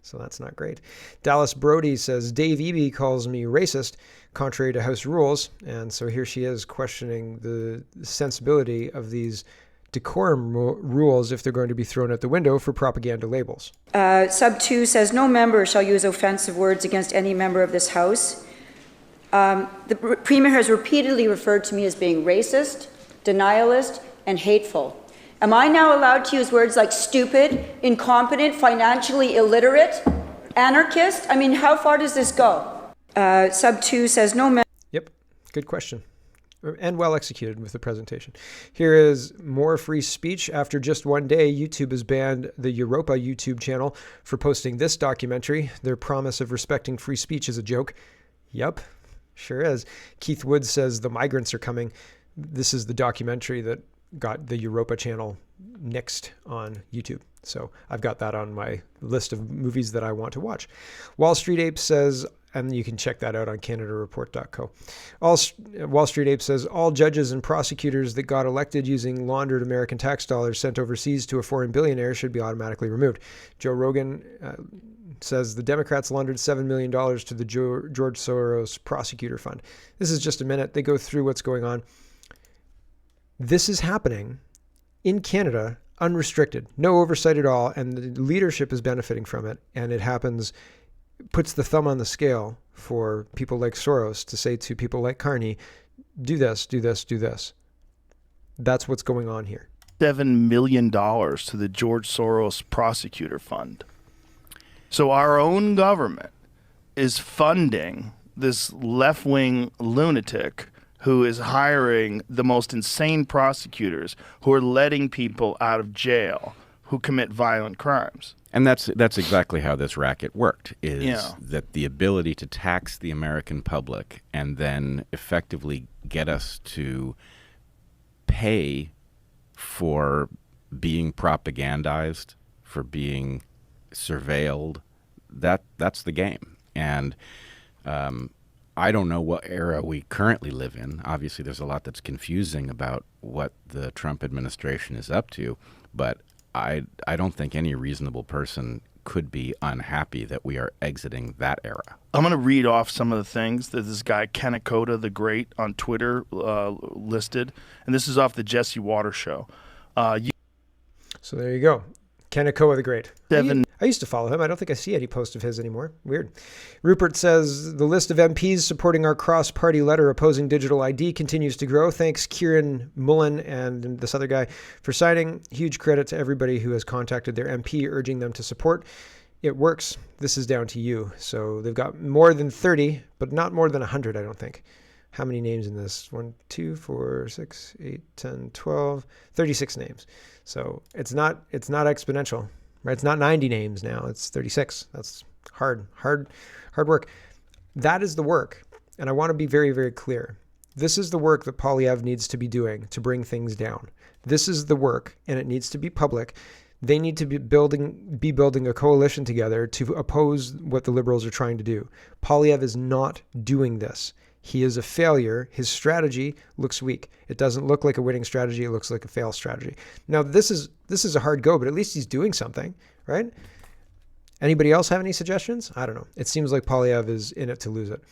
A: So that's not great. Dallas Brody says, Dave Eby calls me racist, contrary to House rules. And so here she is questioning the sensibility of these decorum rules if they're going to be thrown out the window for propaganda labels.
M: Sub 2 says, no member shall use offensive words against any member of this House. The Premier has repeatedly referred to me as being racist, denialist, and hateful. Am I now allowed to use words like stupid, incompetent, financially illiterate, anarchist? I mean, how far does this go? Sub 2 says no member.
A: Yep, good question. And well executed with the presentation. Here is more free speech. After just one day, YouTube has banned the Europa YouTube channel for posting this documentary. Their promise of respecting free speech is a joke. Yep, sure is. Keith Woods says the migrants are coming. This is the documentary that got the Europa channel nixed on YouTube. So I've got that on my list of movies that I want to watch. Wall Street Ape says, and you can check that out on CanadaReport.co. Wall Street Ape says, all judges and prosecutors that got elected using laundered American tax dollars sent overseas to a foreign billionaire should be automatically removed. Joe Rogan says the Democrats laundered $7 million to the George Soros prosecutor fund. This is just a minute. They go through what's going on. This is happening in Canada, unrestricted, no oversight at all, and the leadership is benefiting from it. And it happens, puts the thumb on the scale for people like Soros to say to people like Carney, do this, do this, do this. That's what's going on here.
N: $7 million to the George Soros prosecutor fund. So our own government is funding this left-wing lunatic who is hiring the most insane prosecutors who are letting people out of jail who commit violent crimes.
O: And that's exactly how this racket worked, is that the ability to tax the American public and then effectively get us to pay for being propagandized, for being surveilled, that's the game. And I don't know what era we currently live in. Obviously, there's a lot that's confusing about what the Trump administration is up to, but I don't think any reasonable person could be unhappy that we are exiting that era.
N: I'm going to read off some of the things that this guy, Kennecoda the Great, on Twitter listed. And this is off the Jesse Waters show.
A: So there you go. Kennecoda the Great.
N: 7.
A: I used to follow him. I don't think I see any post of his anymore. Weird. Rupert says, the list of MPs supporting our cross-party letter opposing digital ID continues to grow. Thanks, Kieran Mullen and this other guy for signing. Huge credit to everybody who has contacted their MP urging them to support. It works. This is down to you. So they've got more than 30, but not more than 100, I don't think. How many names in this? 1, 2, 4, 6, 8, 10, 12, 36 names. So it's not exponential. Right? It's not 90 names now. It's 36. That's hard work. That is the work. And I want to be very, very clear. This is the work that Poilievre needs to be doing to bring things down. This is the work, and it needs to be public. They need to be building a coalition together to oppose what the Liberals are trying to do. Poilievre is not doing this. He is a failure. His strategy looks weak. It doesn't look like a winning strategy. It looks like a failed strategy. Now, this is a hard go, but at least he's doing something, right? Anybody else have any suggestions? I don't know. It seems like Poilievre is in it to lose it.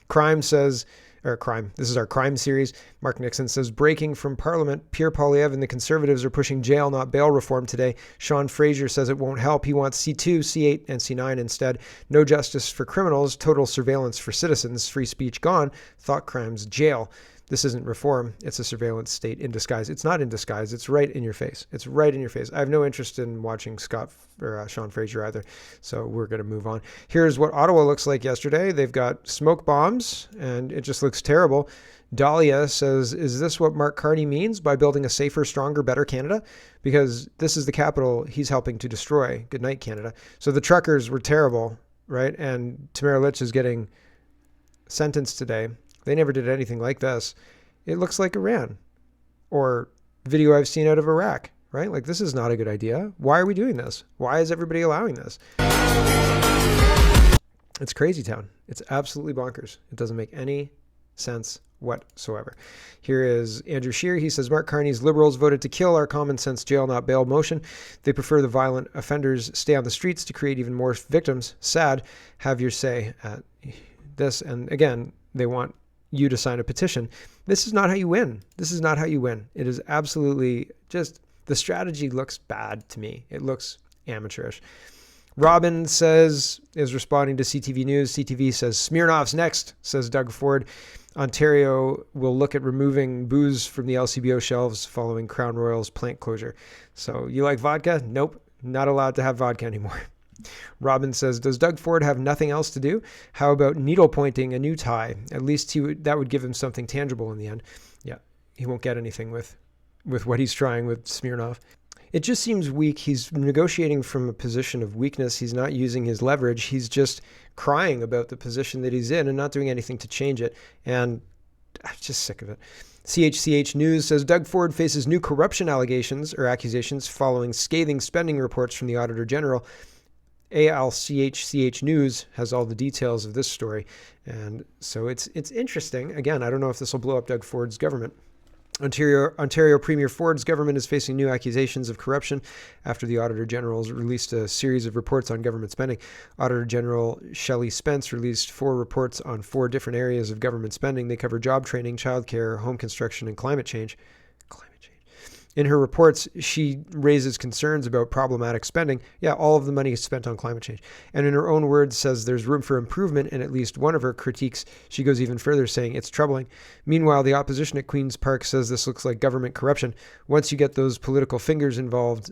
A: This is our crime series. Mark Nixon says, breaking from Parliament, Pierre Poilievre and the Conservatives are pushing jail, not bail reform today. Sean Fraser says it won't help. He wants C2, C8, and C9 instead. No justice for criminals, total surveillance for citizens, free speech gone, thought crimes, jail. This isn't reform. It's a surveillance state in disguise. It's not in disguise. It's right in your face. It's right in your face. I have no interest in watching Sean Fraser either. So we're going to move on. Here's what Ottawa looks like yesterday. They've got smoke bombs and it just looks terrible. Dahlia says, is this what Mark Carney means by building a safer, stronger, better Canada? Because this is the capital he's helping to destroy. Good night, Canada. So the truckers were terrible, right? And Tamara Lich is getting sentenced today. They never did anything like this. It looks like Iran or video I've seen out of Iraq, right? Like, this is not a good idea. Why are we doing this? Why is everybody allowing this? It's crazy town. It's absolutely bonkers. It doesn't make any sense whatsoever. Here is Andrew Scheer. He says, Mark Carney's Liberals voted to kill our common sense jail, not bail motion. They prefer the violent offenders stay on the streets to create even more victims. Sad. Have your say at this. And again, they want you to sign a petition. This is not how you win. This is not how you win. It is absolutely just, the strategy looks bad to me. It looks amateurish. Robin is responding to CTV News. CTV says, Smirnoff's next, says Doug Ford. Ontario will look at removing booze from the LCBO shelves following Crown Royal's plant closure. So you like vodka? Nope. Not allowed to have vodka anymore. Robin says, does Doug Ford have nothing else to do? How about needle pointing a new tie? At least that would give him something tangible in the end. Yeah, he won't get anything with what he's trying with Smirnoff. It just seems weak. He's negotiating from a position of weakness. He's not using his leverage. He's just crying about the position that he's in and not doing anything to change it. And I'm just sick of it. CHCH News says Doug Ford faces new corruption accusations following scathing spending reports from the Auditor General. ALCHCH News has all the details of this story. And so it's interesting. Again, I don't know if this will blow up Doug Ford's government. Ontario Premier Ford's government is facing new accusations of corruption after the Auditor General released a series of reports on government spending. Auditor General Shelley Spence released 4 reports on 4 different areas of government spending. They cover job training, childcare, home construction, and climate change. In her reports, she raises concerns about problematic spending. Yeah, all of the money is spent on climate change. And in her own words, says there's room for improvement in at least one of her critiques. She goes even further, saying it's troubling. Meanwhile, the opposition at Queen's Park says this looks like government corruption. Once you get those political fingers involved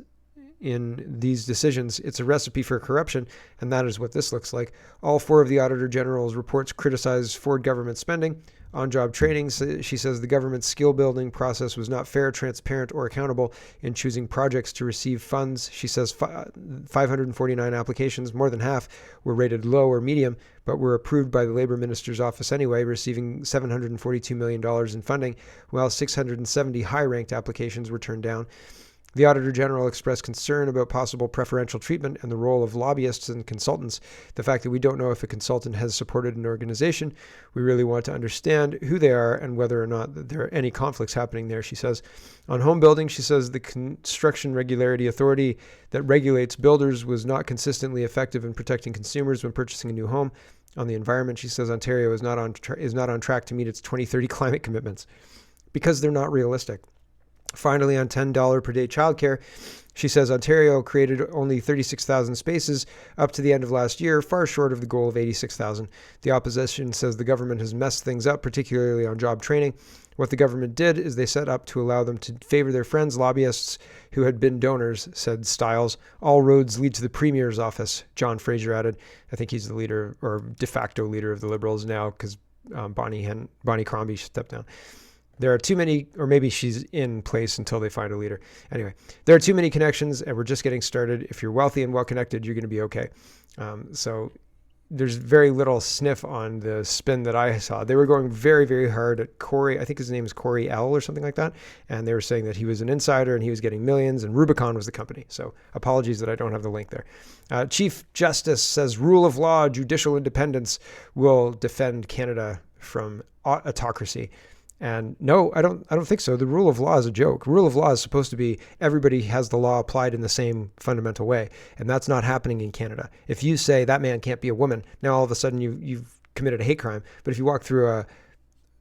A: in these decisions, it's a recipe for corruption, and that is what this looks like. All 4 of the Auditor General's reports criticize Ford government spending. On-job training, she says the government's skill-building process was not fair, transparent, or accountable in choosing projects to receive funds. She says 549 applications, more than half, were rated low or medium, but were approved by the Labour Minister's office anyway, receiving $742 million in funding, while 670 high-ranked applications were turned down. The Auditor General expressed concern about possible preferential treatment and the role of lobbyists and consultants. The fact that we don't know if a consultant has supported an organization, we really want to understand who they are and whether or not there are any conflicts happening there, she says. On home building, she says the Construction Regularity Authority that regulates builders was not consistently effective in protecting consumers when purchasing a new home. On the environment, she says Ontario is not on track to meet its 2030 climate commitments because they're not realistic. Finally, on $10 per day childcare, she says Ontario created only 36,000 spaces up to the end of last year, far short of the goal of 86,000. The opposition says the government has messed things up, particularly on job training. What the government did is they set up to allow them to favor their friends, lobbyists who had been donors, said Stiles. All roads lead to the Premier's office, John Fraser added. I think he's the leader or de facto leader of the Liberals now because Bonnie Crombie stepped down. There are too many, or maybe she's in place until they find a leader. Anyway, there are too many connections and we're just getting started. If you're wealthy and well-connected, you're going to be okay. So there's very little sniff on the spin that I saw. They were going very, very hard at Corey. I think his name is Corey L or something like that. And they were saying that he was an insider and he was getting millions and Rubicon was the company. So apologies that I don't have the link there. Chief Justice says rule of law, judicial independence will defend Canada from autocracy. And no, I don't think so. The rule of law is a joke. Rule of law is supposed to be everybody has the law applied in the same fundamental way. And that's not happening in Canada. If you say that man can't be a woman, now all of a sudden you've committed a hate crime. But if you walk through a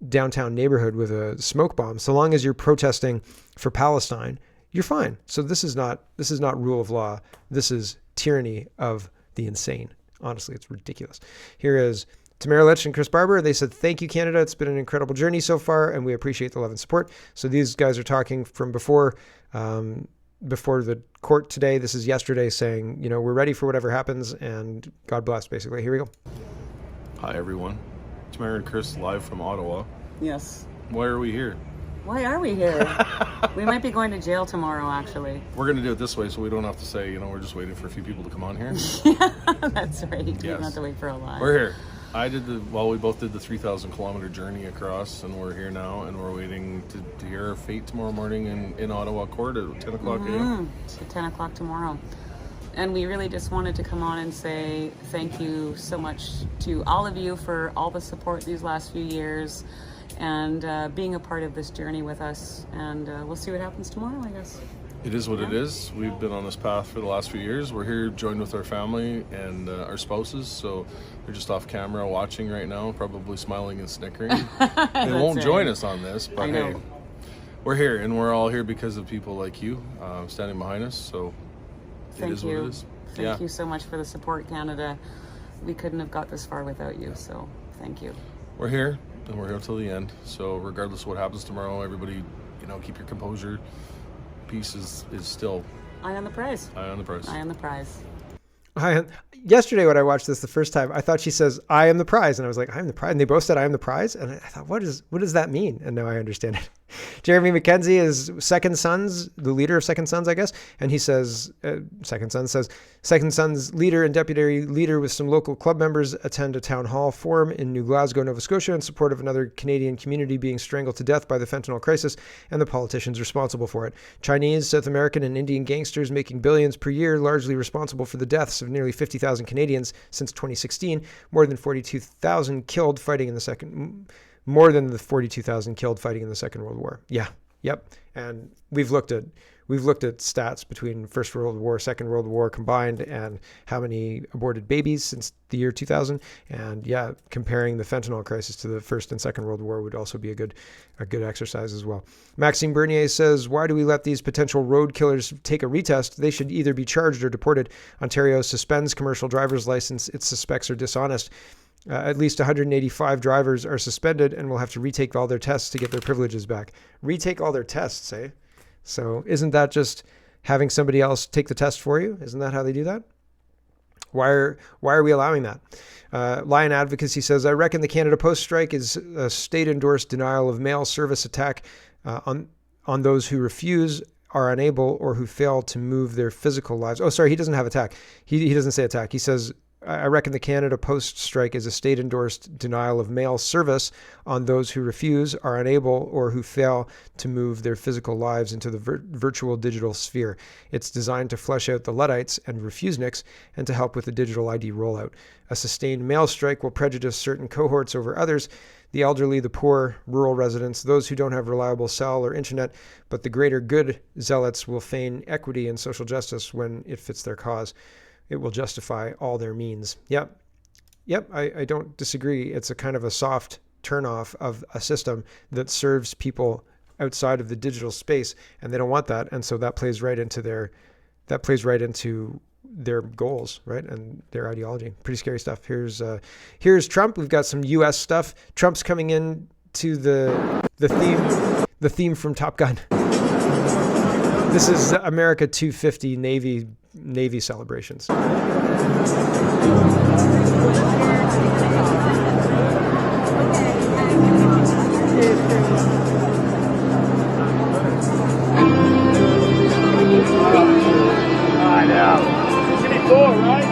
A: downtown neighborhood with a smoke bomb, so long as you're protesting for Palestine, you're fine. So this is not rule of law. This is tyranny of the insane. Honestly, it's ridiculous. Here is Tamara Litch and Chris Barber. They said, thank you, Canada. It's been an incredible journey so far, and we appreciate the love and support. So these guys are talking from before the court today. This is yesterday saying, we're ready for whatever happens, and God bless, basically. Here we go.
P: Hi, everyone. Tamara and Chris live from Ottawa.
Q: Yes.
P: Why are we here?
Q: Why are we here? We might be going to jail tomorrow, actually.
P: We're going to do it this way so we don't have to say, we're just waiting for a few people to come on here.
Q: That's right. You don't have to wait for a line.
P: We're here. We both did the 3,000 kilometer journey across, and we're here now, and we're waiting to hear our fate tomorrow morning in Ottawa court at 10 o'clock a.m.
Q: So 10 o'clock tomorrow. And we really just wanted to come on and say thank you so much to all of you for all the support these last few years and being a part of this journey with us. And we'll see what happens tomorrow, I guess.
P: It is what it is. We've been on this path for the last few years. We're here joined with our family and our spouses, so they're just off camera watching right now, probably smiling and snickering. They won't join us on this, but hey, we're here, and we're all here because of people like you standing behind us, so it is what it is.
Q: Thank you so much for the support, Canada. We couldn't have got this far without you, so thank you.
P: We're here, and we're here till the end, so regardless of what happens tomorrow, everybody, keep your composure. Peace is still
Q: eye on the prize.
P: Eye on the prize.
Q: Eye on the prize.
A: Yesterday when I watched this the first time, I thought she says, I am the prize. And I was like, I am the prize. And they both said, I am the prize. And I thought, what does that mean? And now I understand it. Jeremy McKenzie is Second Sons, the leader of Second Sons, I guess. And he says, Second Sons leader and deputy leader with some local club members attend a town hall forum in New Glasgow, Nova Scotia in support of another Canadian community being strangled to death by the fentanyl crisis and the politicians responsible for it. Chinese, South American, and Indian gangsters making billions per year, largely responsible for the deaths of nearly 50,000 Canadians since 2016, more than the 42,000 killed fighting in the Second World War. Yeah. Yep. And we've looked at stats between First World War, Second World War combined, and how many aborted babies since the year 2000. And yeah, comparing the fentanyl crisis to the First and Second World War would also be a good exercise as well. Maxime Bernier says, why do we let these potential road killers take a retest? They should either be charged or deported. Ontario suspends commercial driver's license it suspects are dishonest. At least 185 drivers are suspended and will have to retake all their tests to get their privileges back. Retake all their tests, eh? So isn't that just having somebody else take the test for you? Isn't that how they do that? Why are we allowing that? Lion Advocacy says, I reckon the Canada Post strike is a state-endorsed denial of mail service attack on those who refuse, are unable, or who fail to move their physical lives. Oh, sorry, he doesn't have attack. He doesn't say attack. He says I reckon the Canada Post strike is a state-endorsed denial of mail service on those who refuse, are unable, or who fail to move their physical lives into the virtual digital sphere. It's designed to flush out the Luddites and refuseniks and to help with the digital ID rollout. A sustained mail strike will prejudice certain cohorts over others, the elderly, the poor, rural residents, those who don't have reliable cell or internet, but the greater good zealots will feign equity and social justice when it fits their cause. It will justify all their means. Yep, I don't disagree. It's a kind of a soft turnoff of a system that serves people outside of the digital space, and they don't want that. And so that plays right into their goals, right, and their ideology. Pretty scary stuff. Here's Trump. We've got some U.S. stuff. Trump's coming in to the theme from Top Gun. This is America 250 Navy celebrations.
I: I know. 54, right?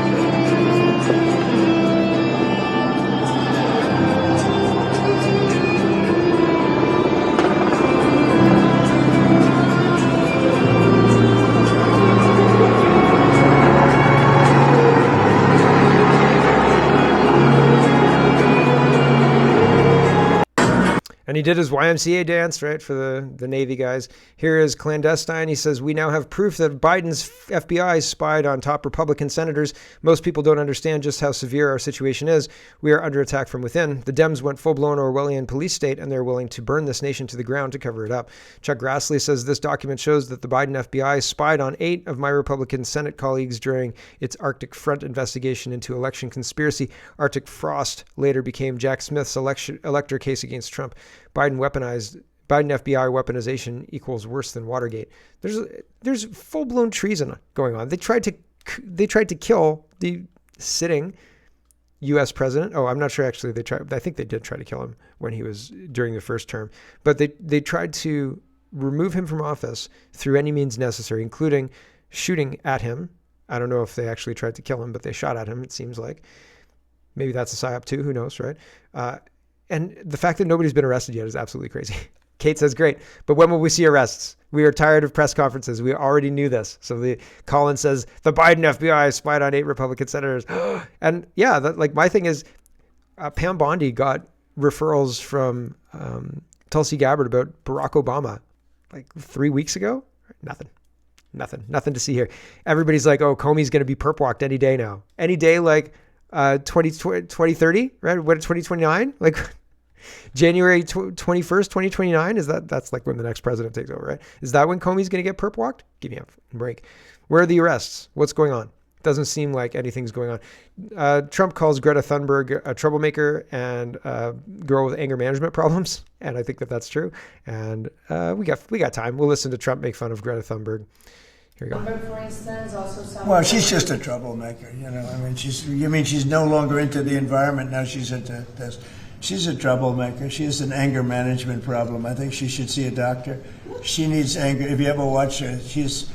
A: And he did his YMCA dance, right, for the Navy guys. Here is Clandestine. He says, we now have proof that Biden's FBI spied on top Republican senators. Most people don't understand just how severe our situation is. We are under attack from within. The Dems went full-blown Orwellian police state, and they're willing to burn this nation to the ground to cover it up. Chuck Grassley says, this document shows that the Biden FBI spied on 8 of my Republican Senate colleagues during its Arctic Front investigation into election conspiracy. Arctic Frost later became Jack Smith's elector case against Trump. Biden FBI weaponization equals worse than Watergate. There's full-blown treason going on. They tried to kill the sitting U.S. president. Oh, I'm not sure actually I think they did try to kill him when he was during the first term. But they tried to remove him from office through any means necessary, including shooting at him. I don't know if they actually tried to kill him, but they shot at him, it seems like. Maybe that's a psyop too, who knows, right? And the fact that nobody's been arrested yet is absolutely crazy. Kate says, great, but when will we see arrests? We are tired of press conferences. We already knew this. So Colin says, the Biden FBI spied on 8 Republican senators. And yeah, my thing is, Pam Bondi got referrals from Tulsi Gabbard about Barack Obama like 3 weeks ago. Nothing to see here. Everybody's like, oh, Comey's going to be perp walked any day now. Any day, like 2030, right? What, 2029? Like January 21st, 2029? That's like when the next president takes over, right? Is that when Comey's going to get perp walked? Give me a break. Where are the arrests? What's going on? Doesn't seem like anything's going on. Trump calls Greta Thunberg a troublemaker and a girl with anger management problems. And I think that that's true. And we got time. We'll listen to Trump make fun of Greta Thunberg. Here we go.
J: For instance, also well, she's just a troublemaker, you know. I mean, she's no longer into the environment now. She's into this. She's a troublemaker. She has an anger management problem. I think she should see a doctor. She needs anger. If you ever watch her, she's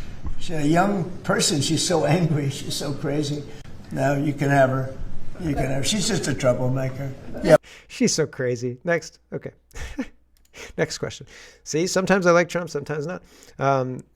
J: a young person. She's so angry. She's so crazy. Now you can have her. She's just a troublemaker. Yeah.
A: She's so crazy. Next. Okay. Next question. See, sometimes I like Trump, sometimes not.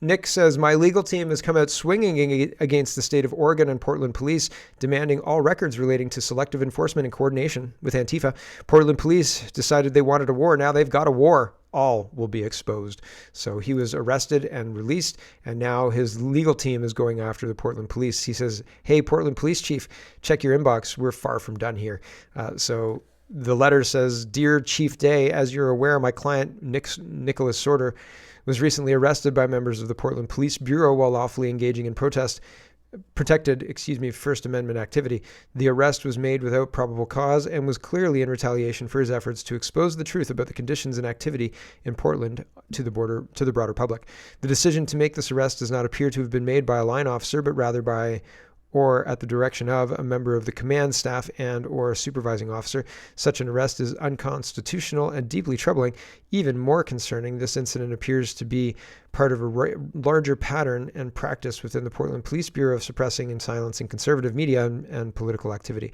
A: Nick says, my legal team has come out swinging against the state of Oregon and Portland police, demanding all records relating to selective enforcement and coordination with Antifa. Portland police decided they wanted a war. Now they've got a war. All will be exposed. So he was arrested and released, and now his legal team is going after the Portland police. He says, hey, Portland police chief, check your inbox. We're far from done here. So the letter says, Dear Chief Day, as you're aware, my client, Nicholas Sorter, was recently arrested by members of the Portland Police Bureau while lawfully engaging in protected First Amendment activity. The arrest was made without probable cause and was clearly in retaliation for his efforts to expose the truth about the conditions and activity in Portland to the broader public. The decision to make this arrest does not appear to have been made by a line officer, but rather by or at the direction of a member of the command staff and or a supervising officer. Such an arrest is unconstitutional and deeply troubling. Even more concerning, this incident appears to be part of a larger pattern and practice within the Portland Police Bureau of suppressing and silencing conservative media and political activity.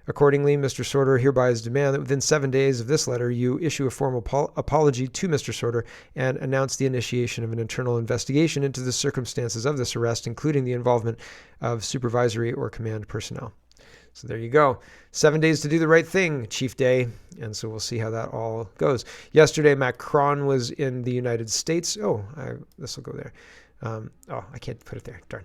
A: Accordingly, Mr. Sorter hereby is demand that within 7 days of this letter, you issue a formal apology to Mr. Sorter and announce the initiation of an internal investigation into the circumstances of this arrest, including the involvement of supervisory or command personnel. So there you go. 7 days to do the right thing, Chief Day. And so we'll see how that all goes. Yesterday, Macron was in the United States. This will go there. I can't put it there. Darn.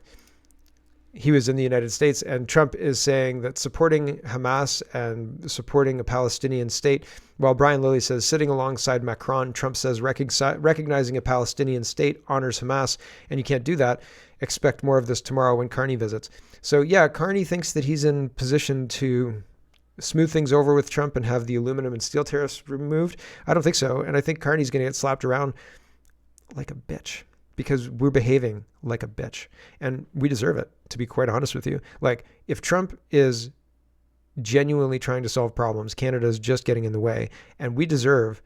A: He was in the United States, and Trump is saying that supporting Hamas and supporting a Palestinian state, while Brian Lilley says sitting alongside Macron, Trump says recognizing a Palestinian state honors Hamas, and you can't do that. Expect more of this tomorrow when Carney visits. So yeah, Carney thinks that he's in position to smooth things over with Trump and have the aluminum and steel tariffs removed. I don't think so, and I think Carney's going to get slapped around like a bitch, because we're behaving like a bitch, and we deserve it, to be quite honest with you. Like, if Trump is genuinely trying to solve problems, Canada's just getting in the way, and we deserve,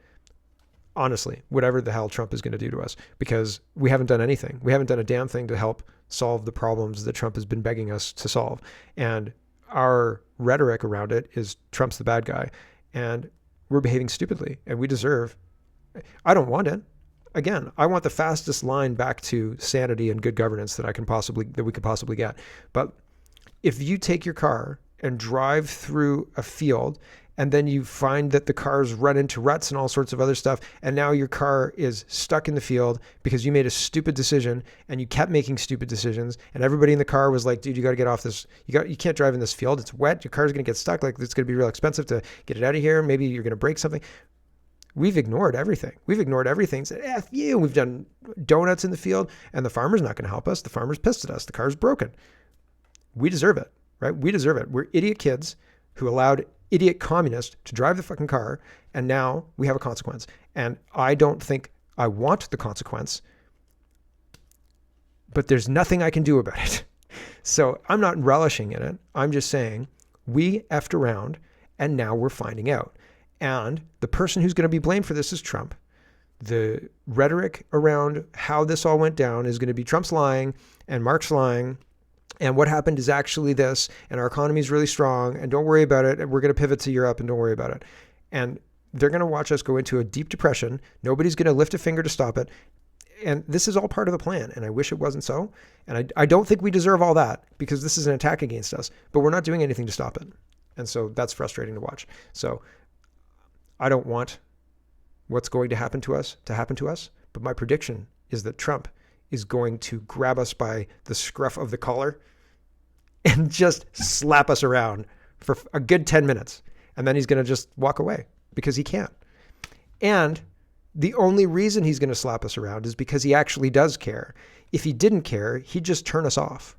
A: honestly, whatever the hell Trump is going to do to us, because we haven't done anything. We haven't done a damn thing to help solve the problems that Trump has been begging us to solve. And our rhetoric around it is Trump's the bad guy, and we're behaving stupidly, and we deserve, I don't want it. Again, I want the fastest line back to sanity and good governance that we could possibly get. But if you take your car and drive through a field, and then you find that the cars run into ruts and all sorts of other stuff, and now your car is stuck in the field because you made a stupid decision and you kept making stupid decisions, and everybody in the car was like, dude, you got to get off this. You can't drive in this field. It's wet. Your car's going to get stuck. Like, it's going to be real expensive to get it out of here. Maybe you're going to break something. We've ignored everything. We've ignored everything. Said, F you. We've done donuts in the field, and the farmer's not going to help us. The farmer's pissed at us. The car's broken. We deserve it, right? We deserve it. We're idiot kids who allowed idiot communists to drive the fucking car, and now we have a consequence. And I don't think I want the consequence, but there's nothing I can do about it. So I'm not relishing in it. I'm just saying we effed around, and now we're finding out. And the person who's going to be blamed for this is Trump. The rhetoric around how this all went down is going to be Trump's lying and Mark's lying. And what happened is actually this, and our economy is really strong, and don't worry about it. And we're going to pivot to Europe, and don't worry about it. And they're going to watch us go into a deep depression. Nobody's going to lift a finger to stop it. And this is all part of the plan. And I wish it wasn't so. And I don't think we deserve all that, because this is an attack against us, but we're not doing anything to stop it. And so that's frustrating to watch. So I don't want what's going to happen to us, but my prediction is that Trump is going to grab us by the scruff of the collar and just slap us around for a good 10 minutes. And then he's going to just walk away because he can't. And the only reason he's going to slap us around is because he actually does care. If he didn't care, he'd just turn us off.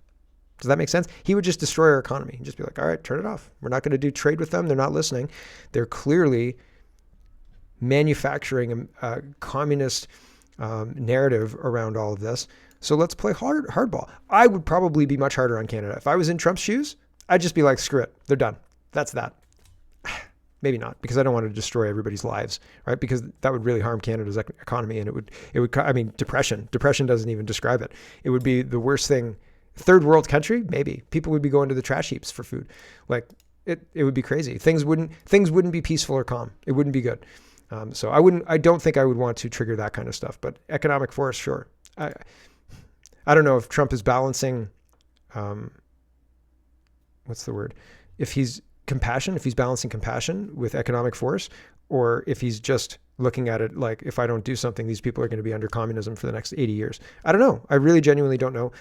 A: Does that make sense? He would just destroy our economy and just be like, all right, turn it off. We're not going to do trade with them. They're not listening. They're clearly manufacturing a communist narrative around all of this. So let's play hardball. I would probably be much harder on Canada. If I was in Trump's shoes, I'd just be like, screw it. They're done. That's that. Maybe not, because I don't want to destroy everybody's lives, right? Because that would really harm Canada's economy, and it would. I mean, depression doesn't even describe it. It would be the worst thing. Third world country, maybe people would be going to the trash heaps for food. Like it would be crazy. Things wouldn't be peaceful or calm. It wouldn't be good. So I don't think I would want to trigger that kind of stuff, but economic force, sure. I don't know if Trump is balancing, what's the word? If he's balancing compassion with economic force, or if he's just looking at it like, if I don't do something, these people are going to be under communism for the next 80 years. I don't know. I really genuinely don't know.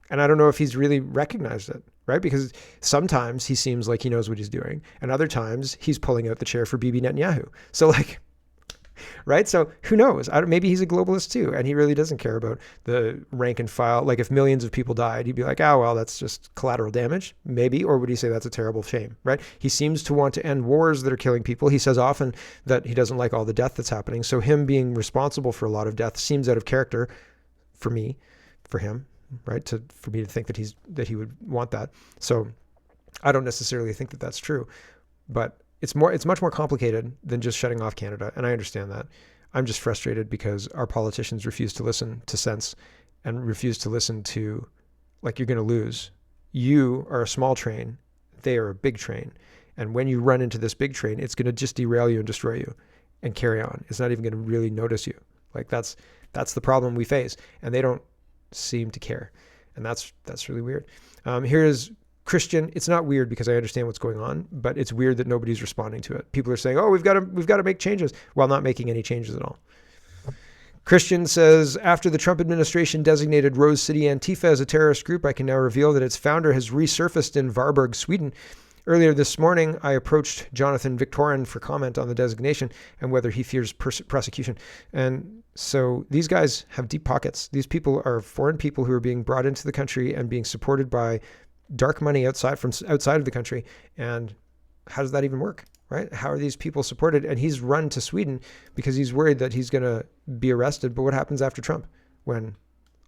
A: And I don't know if he's really recognized it, right? Because sometimes he seems like he knows what he's doing, and other times he's pulling out the chair for Bibi Netanyahu. So like, right? So who knows? Maybe he's a globalist too, and he really doesn't care about the rank and file. Like if millions of people died, he'd be like, oh, well, that's just collateral damage, maybe. Or would he say that's a terrible shame, right? He seems to want to end wars that are killing people. He says often that he doesn't like all the death that's happening. So him being responsible for a lot of death seems out of character for me. for him, right? For me to think that he would want that. So I don't necessarily think that that's true, but it's much more complicated than just shutting off Canada. And I understand that. I'm just frustrated because our politicians refuse to listen to sense and refuse to listen to, like, you're going to lose. You are a small train. They are a big train. And when you run into this big train, it's going to just derail you and destroy you and carry on. It's not even going to really notice you. Like, that's the problem we face. And they don't seem to care. And that's really weird. Here's Christian. It's not weird because I understand what's going on, but it's weird that nobody's responding to it. People are saying, "Oh, we've got to make changes," while not making any changes at all. Christian says, after the Trump administration designated Rose City Antifa as a terrorist group, I can now reveal that its founder has resurfaced in Varberg, Sweden. Earlier this morning, I approached Jonathan Victorin for comment on the designation and whether he fears prosecution. And so these guys have deep pockets. These people are foreign people who are being brought into the country and being supported by dark money outside of the country. And how does that even work, right? How are these people supported? And he's run to Sweden because he's worried that he's going to be arrested. But what happens after Trump when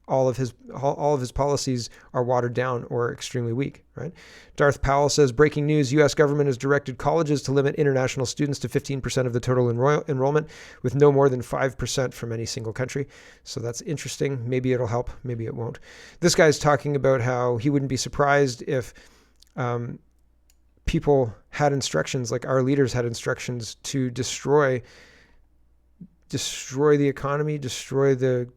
A: all of his policies are watered down or extremely weak, right? Darth Powell says, breaking news, U.S. government has directed colleges to limit international students to 15% of the total enrollment, with no more than 5% from any single country. So that's interesting. Maybe it'll help. Maybe it won't. This guy's talking about how he wouldn't be surprised if people had instructions, like our leaders had instructions, to destroy the economy, destroy the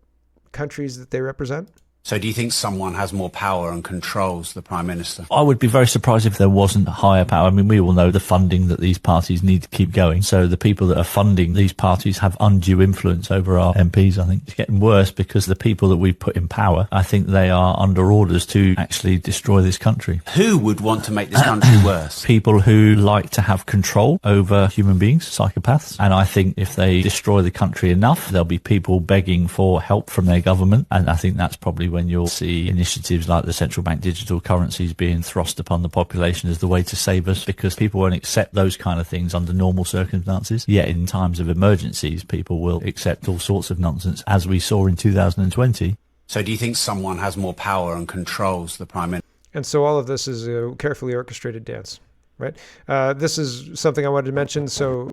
A: countries that they represent.
R: So do you think someone has more power and controls the Prime Minister?
S: I would be very surprised if there wasn't higher power. I mean, we all know the funding that these parties need to keep going. So the people that are funding these parties have undue influence over our MPs. I think it's getting worse because the people that we put in power, I think they are under orders to actually destroy this country.
R: Who would want to make this country worse?
S: People who like to have control over human beings, psychopaths. And I think if they destroy the country enough, there'll be people begging for help from their government. And I think that's probably when you'll see initiatives like the central bank digital currencies being thrust upon the population as the way to save us, because people won't accept those kind of things under normal circumstances. Yet in times of emergencies, people will accept all sorts of nonsense, as we saw in 2020.
R: So do you think someone has more power and controls the Prime Minister?
A: And so all of this is a carefully orchestrated dance, right? This is something I wanted to mention. So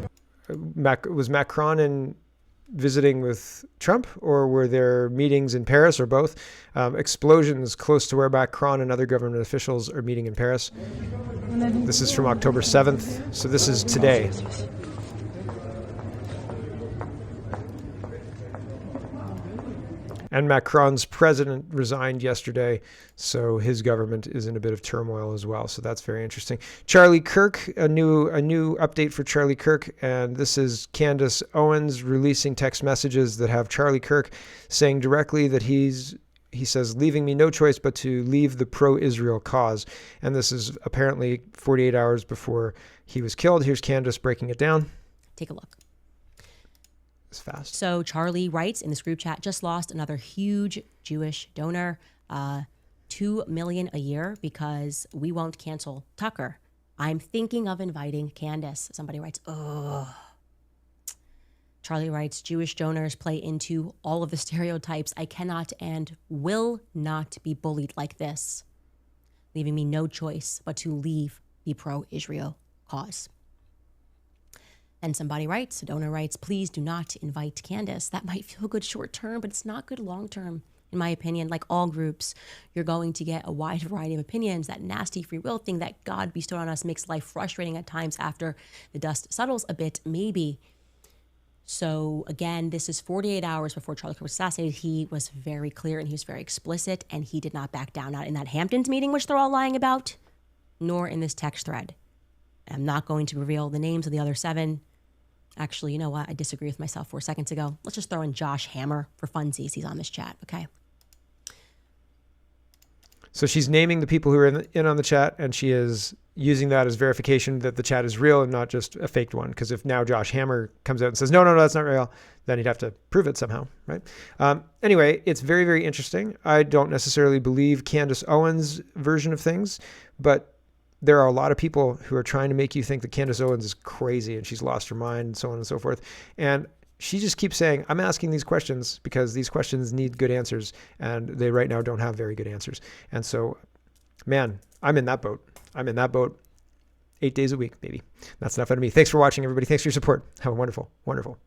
A: was Macron visiting with Trump, or were there meetings in Paris, or both? Explosions close to where Macron and other government officials are meeting in Paris. This is from October 7th, so this is today. And Macron's president resigned yesterday, so his government is in a bit of turmoil as well. So that's very interesting. Charlie Kirk, a new update for Charlie Kirk, and this is Candace Owens releasing text messages that have Charlie Kirk saying directly that he says, leaving me no choice but to leave the pro-Israel cause. And this is apparently 48 hours before he was killed. Here's Candace breaking it down.
T: Take a look.
A: It's fast.
T: So Charlie writes in this group chat, just lost another huge Jewish donor, $2 million a year, because we won't cancel Tucker. I'm thinking of inviting Candace. Somebody writes, ugh. Charlie writes, Jewish donors play into all of the stereotypes. I cannot and will not be bullied like this, leaving me no choice but to leave the pro-Israel cause. And somebody writes, a donor writes, please do not invite Candace. That might feel good short term, but it's not good long term, in my opinion. Like all groups, you're going to get a wide variety of opinions. That nasty free will thing that God bestowed on us makes life frustrating at times after the dust settles a bit, maybe. So again, this is 48 hours before Charlie Kirk was assassinated. He was very clear and he was very explicit, and he did not back down, not in that Hamptons meeting, which they're all lying about, nor in this text thread. I'm not going to reveal the names of the other 7. Actually, you know what? I disagree with myself 4 seconds ago. Let's just throw in Josh Hammer for funsies. He's on this chat, okay?
A: So she's naming the people who are in on the chat, and she is using that as verification that the chat is real and not just a faked one. Because if now Josh Hammer comes out and says, no, that's not real, then he'd have to prove it somehow, right? Anyway, it's very, very interesting. I don't necessarily believe Candace Owens' version of things, but there are a lot of people who are trying to make you think that Candace Owens is crazy and she's lost her mind and so on and so forth. And she just keeps saying, I'm asking these questions because these questions need good answers, and they right now don't have very good answers. And so, man, I'm in that boat. 8 days a week, baby. That's enough out of me. Thanks for watching, everybody. Thanks for your support. Have a wonderful, wonderful